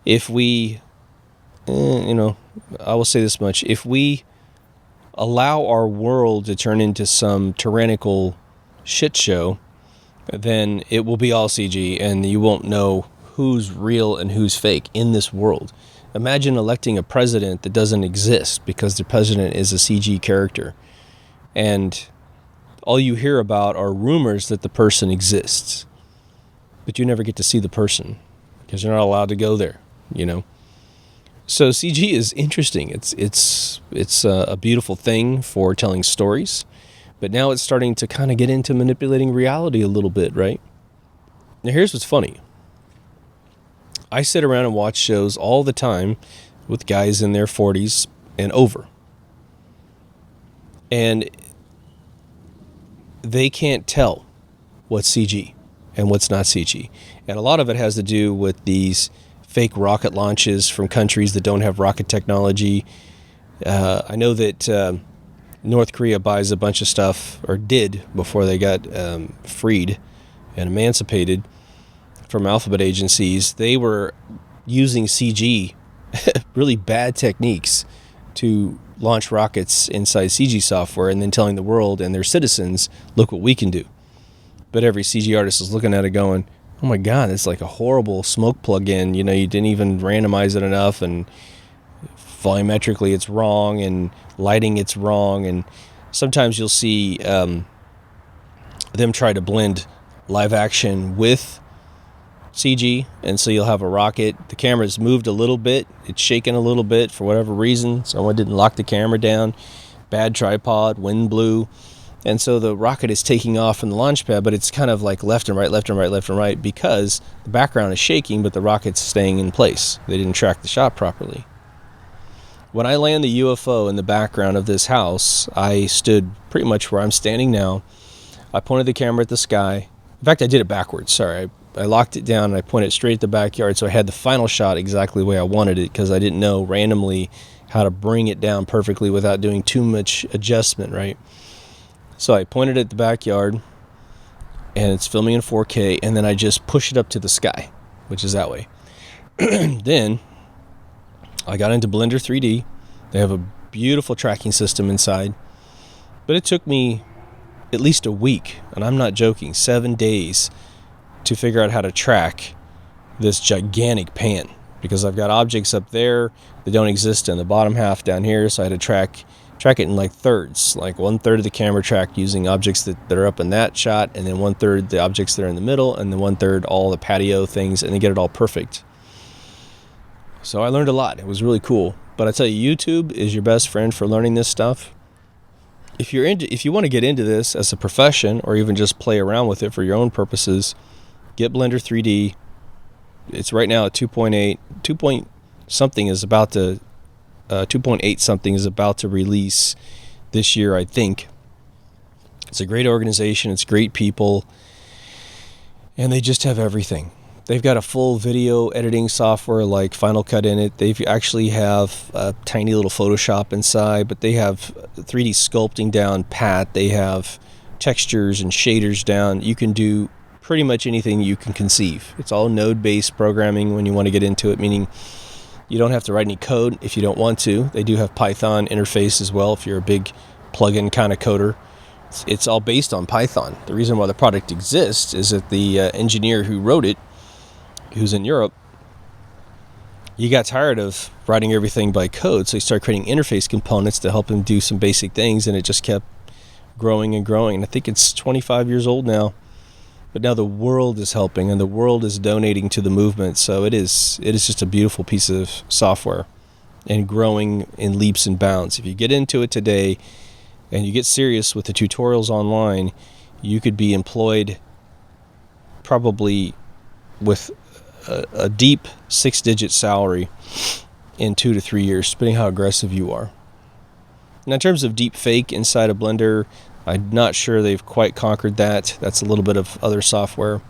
If we, I will say this much. If we allow our world to turn into some tyrannical shit show, then it will be all CG and you won't know who's real and who's fake in this world. Imagine electing a president that doesn't exist because the president is a CG character. And all you hear about are rumors that the person exists. But you never get to see the person because you're not allowed to go there, So CG is interesting. It's a beautiful thing for telling stories, but now it's starting to kind of get into manipulating reality a little bit, right? Now here's what's funny. I sit around and watch shows all the time with guys in their 40s and over. And they can't tell what's CG and what's not CG. And a lot of it has to do with these fake rocket launches from countries that don't have rocket technology. I know that North Korea buys a bunch of stuff, or did before they got freed and emancipated from alphabet agencies. They were using CG, really bad techniques, to launch rockets inside CG software and then telling the world and their citizens, look what we can do. But every CG artist is looking at it going, oh my God, it's like a horrible smoke plug-in. You didn't even randomize it enough, and volumetrically it's wrong, and lighting it's wrong. And sometimes you'll see them try to blend live action with CG, and so you'll have a rocket. The camera's moved a little bit. It's shaking a little bit for whatever reason. Someone didn't lock the camera down. Bad tripod, wind blew. And so the rocket is taking off from the launch pad, but it's kind of like left and right, left and right, left and right, because the background is shaking, but the rocket's staying in place. They didn't track the shot properly. When I land the UFO in the background of this house, I stood pretty much where I'm standing now. I pointed the camera at the sky. In fact, I did it backwards. Sorry. I locked it down and I pointed it straight at the backyard, so I had the final shot exactly the way I wanted it, because I didn't know randomly how to bring it down perfectly without doing too much adjustment, right? So I pointed at the backyard, and it's filming in 4K, and then I just push it up to the sky, which is that way. Then I got into Blender 3D. They have a beautiful tracking system inside, but it took me at least a week, and I'm not joking, 7 days to figure out how to track this gigantic pan, because I've got objects up there that don't exist in the bottom half down here, so I had to track it in like thirds, like 1/3 of the camera track using objects that are up in that shot, and then 1/3 the objects that are in the middle, and then 1/3 all the patio things, and then get it all perfect. So I learned a lot. It was really cool. But I tell you, YouTube is your best friend for learning this stuff. If you want to get into this as a profession, or even just play around with it for your own purposes, get Blender 3D. It's right now at 2.8. 2.8 something is about to release this year, I think. It's a great organization. It's great people. And they just have everything. They've got a full video editing software like Final Cut in it. They actually have a tiny little Photoshop inside, but they have 3D sculpting down pat. They have textures and shaders down. You can do pretty much anything you can conceive. It's all node-based programming when you want to get into it, meaning you don't have to write any code if you don't want to. They do have Python interface as well if you're a big plugin kind of coder. It's all based on Python. The reason why the product exists is that the engineer who wrote it, who's in Europe, he got tired of writing everything by code, so he started creating interface components to help him do some basic things, and it just kept growing and growing. And I think it's 25 years old now, but now the world is helping and the world is donating to the movement. So it is just a beautiful piece of software and growing in leaps and bounds. If you get into it today and you get serious with the tutorials online, you could be employed probably with a deep 6-digit salary in 2 to 3 years, depending how aggressive you are. Now, in terms of deep fake inside of Blender, I'm not sure they've quite conquered that. That's a little bit of other software.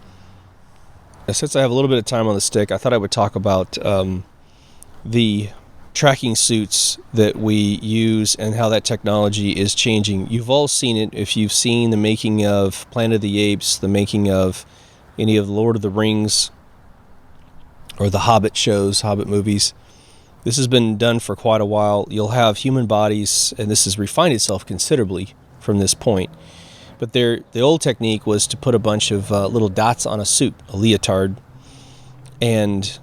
Since I have a little bit of time on the stick, I thought I would talk about the tracking suits that we use and how that technology is changing. You've all seen it if you've seen the making of Planet of the Apes, the making of any of the Lord of the Rings or the Hobbit shows, Hobbit movies. This has been done for quite a while. You'll have human bodies, and this has refined itself considerably from this point. But the old technique was to put a bunch of little dots on a suit, a leotard, and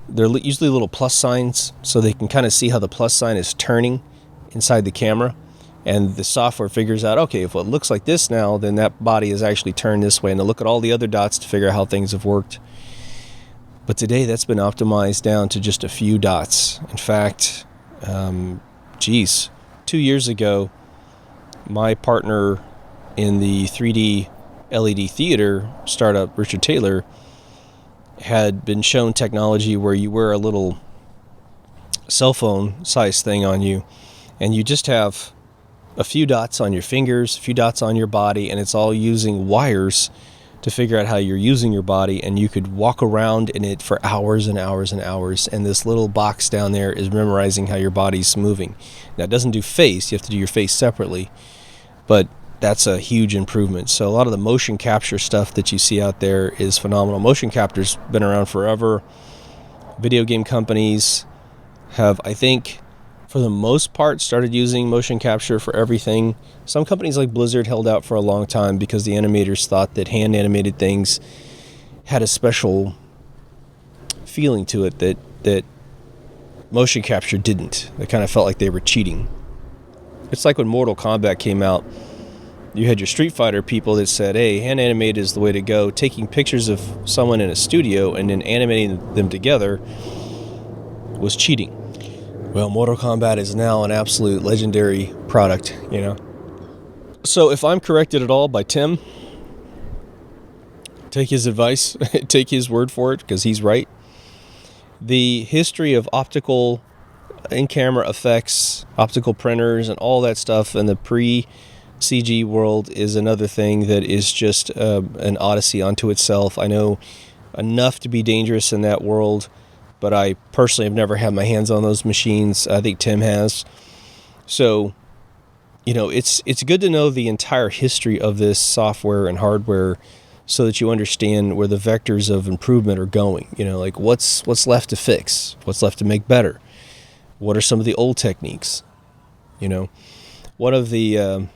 they're usually little plus signs, so they can kind of see how the plus sign is turning inside the camera. And the software figures out, okay, if it looks like this now, then that body is actually turned this way. And they'll look at all the other dots to figure out how things have worked. But today that's been optimized down to just a few dots. In fact, 2 years ago, my partner in the 3D LED theater startup, Richard Taylor, had been shown technology where you wear a little cell phone size thing on you, and you just have a few dots on your fingers, a few dots on your body, and it's all using wires to figure out how you're using your body, and you could walk around in it for hours and hours and hours, and this little box down there is memorizing how your body's moving. Now, it doesn't do face. You have to do your face separately, but that's a huge improvement. So a lot of the motion capture stuff that you see out there is phenomenal. Motion capture's been around forever. Video game companies have, I think, for the most part, started using motion capture for everything. Some companies like Blizzard held out for a long time because the animators thought that hand animated things had a special feeling to it that motion capture didn't. They kind of felt like they were cheating. It's like when Mortal Kombat came out, you had your Street Fighter people that said, hey, hand animated is the way to go. Taking pictures of someone in a studio and then animating them together was cheating. Well, Mortal Kombat is now an absolute legendary product, you know. So if I'm corrected at all by Tim, take his advice, take his word for it, because he's right. The history of optical in-camera effects, optical printers, and all that stuff in the pre-CG world is another thing that is just an odyssey unto itself. I know enough to be dangerous in that world, but I personally have never had my hands on those machines. I think Tim has. So, you know, it's good to know the entire history of this software and hardware so that you understand where the vectors of improvement are going. You know, like what's left to fix, what's left to make better. What are some of the old techniques? You know, one of the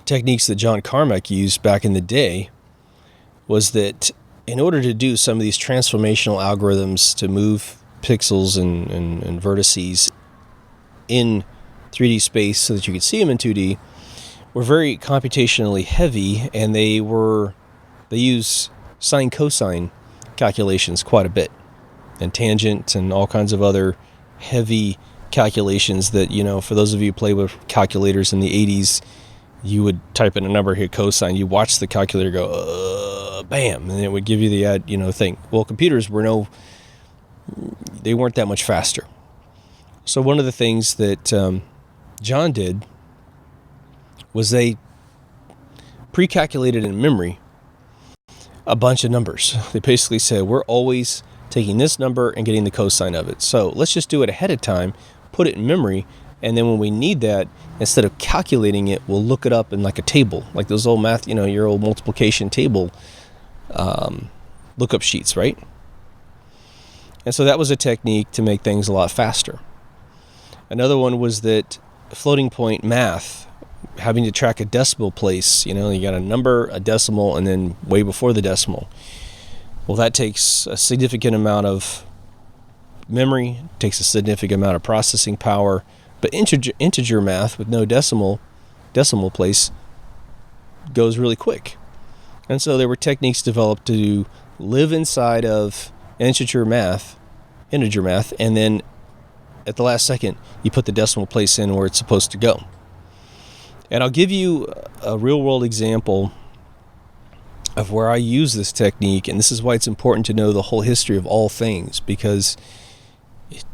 techniques that John Carmack used back in the day was that in order to do some of these transformational algorithms to move pixels and vertices in 3D space so that you could see them in 2D were very computationally heavy, and they use sine cosine calculations quite a bit, and tangent and all kinds of other heavy calculations that, you know, for those of you who play with calculators in the 80s, you would type in a number, hit cosine, you watch the calculator go, bam, and it would give you the thing. Well, computers they weren't that much faster. So one of the things that John did was they pre-calculated in memory a bunch of numbers. They basically said, we're always taking this number and getting the cosine of it. So let's just do it ahead of time, put it in memory, and then when we need that, instead of calculating it, we'll look it up in like a table, like those old math, your old multiplication table lookup sheets, right? And so that was a technique to make things a lot faster. Another one was that floating point math, having to track a decimal place, you got a number, a decimal, and then way before the decimal. Well, that takes a significant amount of memory, takes a significant amount of processing power, but integer math with no decimal place goes really quick. And so there were techniques developed to live inside of integer math, and then at the last second, you put the decimal place in where it's supposed to go. And I'll give you a real-world example of where I use this technique, and this is why it's important to know the whole history of all things, because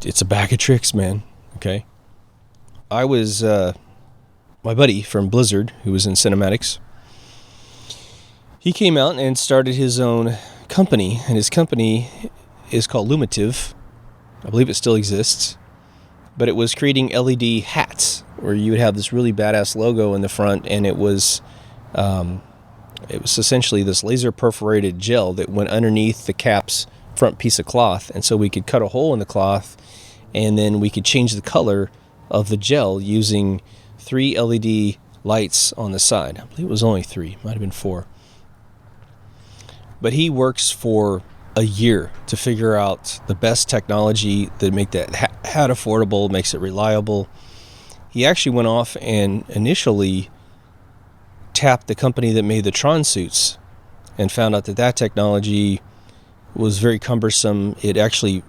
it's a bag of tricks, man, okay? I was, my buddy from Blizzard, who was in cinematics, he came out and started his own company, and his company is called Lumative. I believe it still exists. But it was creating LED hats where you would have this really badass logo in the front, and it was essentially this laser perforated gel that went underneath the cap's front piece of cloth, and so we could cut a hole in the cloth, and then we could change the color of the gel using 3 LED lights on the side. I believe it was only 3, might have been 4. But he works for a year to figure out the best technology that make that hat affordable, makes it reliable. He actually went off and initially tapped the company that made the Tron suits and found out that technology was very cumbersome. It actually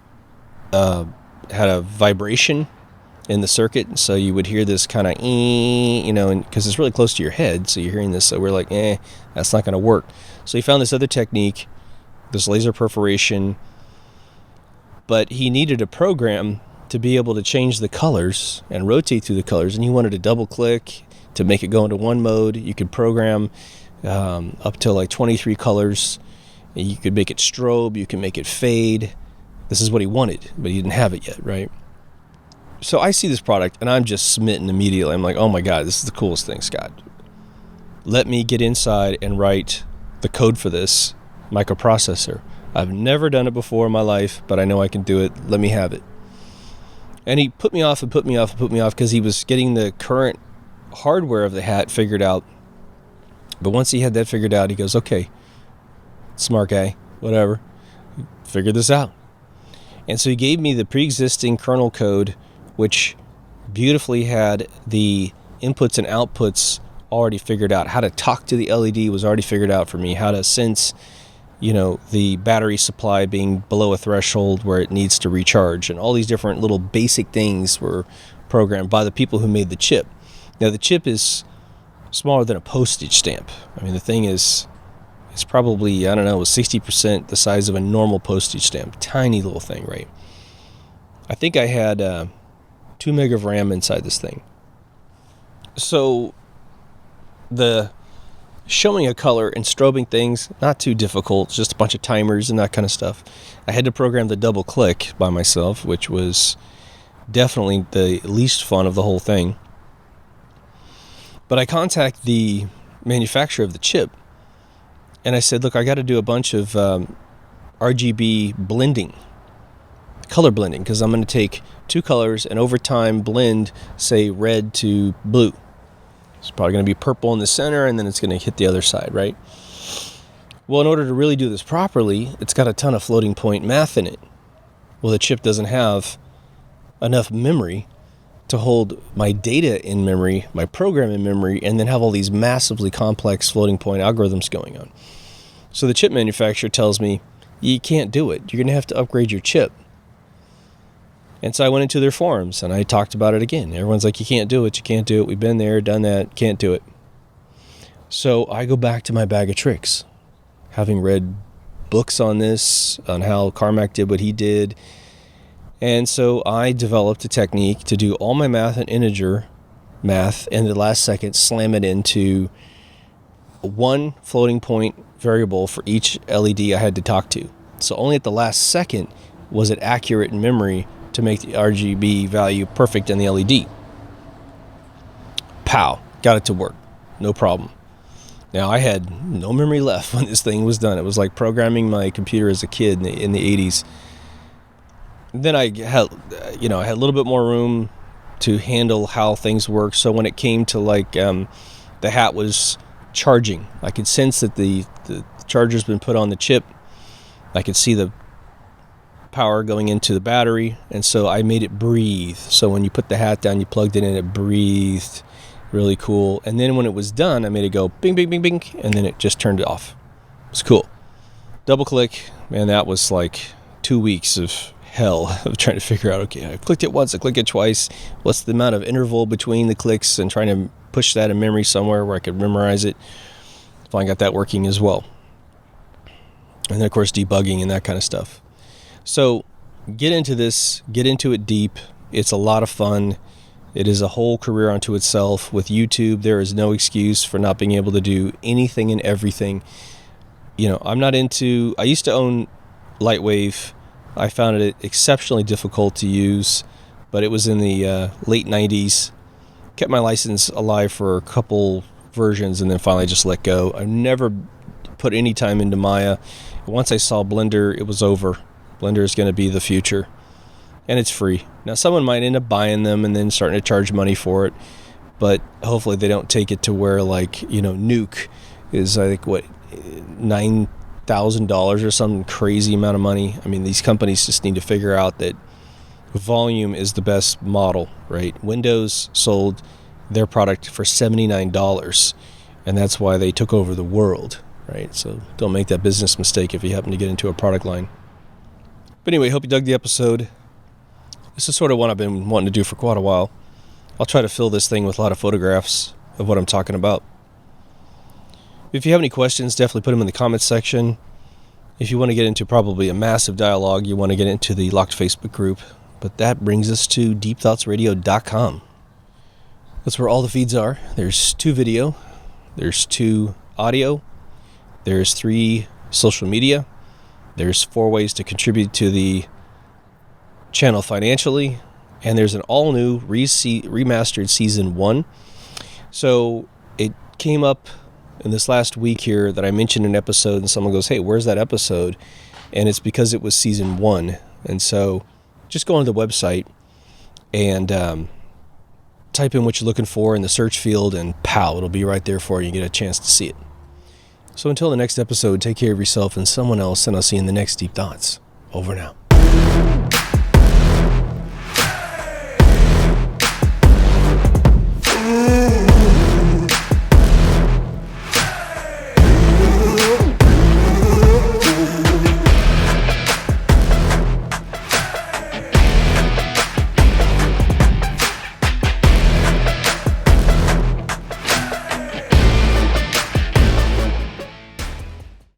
had a vibration in the circuit, so you would hear this kind of and because it's really close to your head, so you're hearing this, so we're like, that's not going to work. So he found this other technique, this laser perforation, but he needed a program to be able to change the colors and rotate through the colors, and he wanted to double click to make it go into one mode. You could program up to like 23 colors. You could make it strobe, you can make it fade. This is what he wanted, but he didn't have it yet, right? So I see this product and I'm just smitten immediately. I'm like, oh my God, this is the coolest thing, Scott. Let me get inside and write the code for this microprocessor. I've never done it before in my life, but I know I can do it. Let me have it. And he put me off because he was getting the current hardware of the hat figured out. But once he had that figured out, he goes, okay, smart guy, whatever, figure this out. And so he gave me the pre-existing kernel code, which beautifully had the inputs and outputs already figured out. How to talk to the LED was already figured out for me. How to sense, the battery supply being below a threshold where it needs to recharge. And all these different little basic things were programmed by the people who made the chip. Now, the chip is smaller than a postage stamp. I mean, the thing is, it's probably, 60% the size of a normal postage stamp. Tiny little thing, right? I think I had 2 meg of RAM inside this thing. So the showing a color and strobing things, not too difficult, just a bunch of timers and that kind of stuff. I had to program the double click by myself, which was definitely the least fun of the whole thing. But I contact the manufacturer of the chip, and I said, look, I got to do a bunch of RGB blending, color blending, because I'm going to take 2 colors and over time blend, say, red to blue. It's probably going to be purple in the center, and then it's going to hit the other side, right? Well, in order to really do this properly, it's got a ton of floating point math in it. Well, the chip doesn't have enough memory to hold my data in memory, my program in memory, and then have all these massively complex floating point algorithms going on. So the chip manufacturer tells me, you can't do it. You're going to have to upgrade your chip. And so I went into their forums and I talked about it again. Everyone's like, you can't do it. We've been there, done that, can't do it. So I go back to my bag of tricks, having read books on this, on how Carmack did what he did. And so I developed a technique to do all my math and integer math, and the last second slam it into one floating point variable for each LED I had to talk to. So only at the last second was it accurate in memory to make the RGB value perfect in the LED. Pow, got it to work. No problem. Now, I had no memory left when this thing was done. It was like programming my computer as a kid in the 80s. Then I had, I had a little bit more room to handle how things work. So when it came to the hat was charging, I could sense that the charger's been put on the chip. I could see the power going into the battery, and so I made it breathe. So when you put the hat down, you plugged it in, it breathed. Really cool. And then when it was done, I made it go bing, bing, bing, bing, and then it just turned it off. It was cool. Double click, man, that was like 2 weeks of hell of trying to figure out, okay, I clicked it once, I clicked it twice. What's the amount of interval between the clicks, and trying to push that in memory somewhere where I could memorize it. Finally got that working as well. And then, of course, debugging and that kind of stuff. So get into this, get into it deep. It's a lot of fun. It is a whole career unto itself. With YouTube, there is no excuse for not being able to do anything and everything. I used to own Lightwave. I found it exceptionally difficult to use, but it was in the late 90s. Kept my license alive for a couple versions and then finally just let go. I never put any time into Maya. Once I saw Blender, it was over. Blender is going to be the future. And it's free. Now, someone might end up buying them and then starting to charge money for it, but hopefully they don't take it to where, Nuke is, I think, $9,000 or some crazy amount of money. I mean, these companies just need to figure out that volume is the best model, right? Windows sold their product for $79, and that's why they took over the world, right? So don't make that business mistake if you happen to get into a product line. But anyway, hope you dug the episode. This is sort of what I've been wanting to do for quite a while. I'll try to fill this thing with a lot of photographs of what I'm talking about. If you have any questions, definitely put them in the comments section. If you want to get into probably a massive dialogue, you want to get into the locked Facebook group. But that brings us to deepthoughtsradio.com. That's where all the feeds are. There's 2 video, there's 2 audio, there's 3 social media, there's 4 ways to contribute to the channel financially, and there's an all-new remastered season 1. So it came up in this last week here that I mentioned an episode, and someone goes, hey, where's that episode? And it's because it was season 1. And so just go on the website and type in what you're looking for in the search field, and pow, it'll be right there for you. You get a chance to see it. So until the next episode, take care of yourself and someone else, and I'll see you in the next Deep Thoughts. Over now.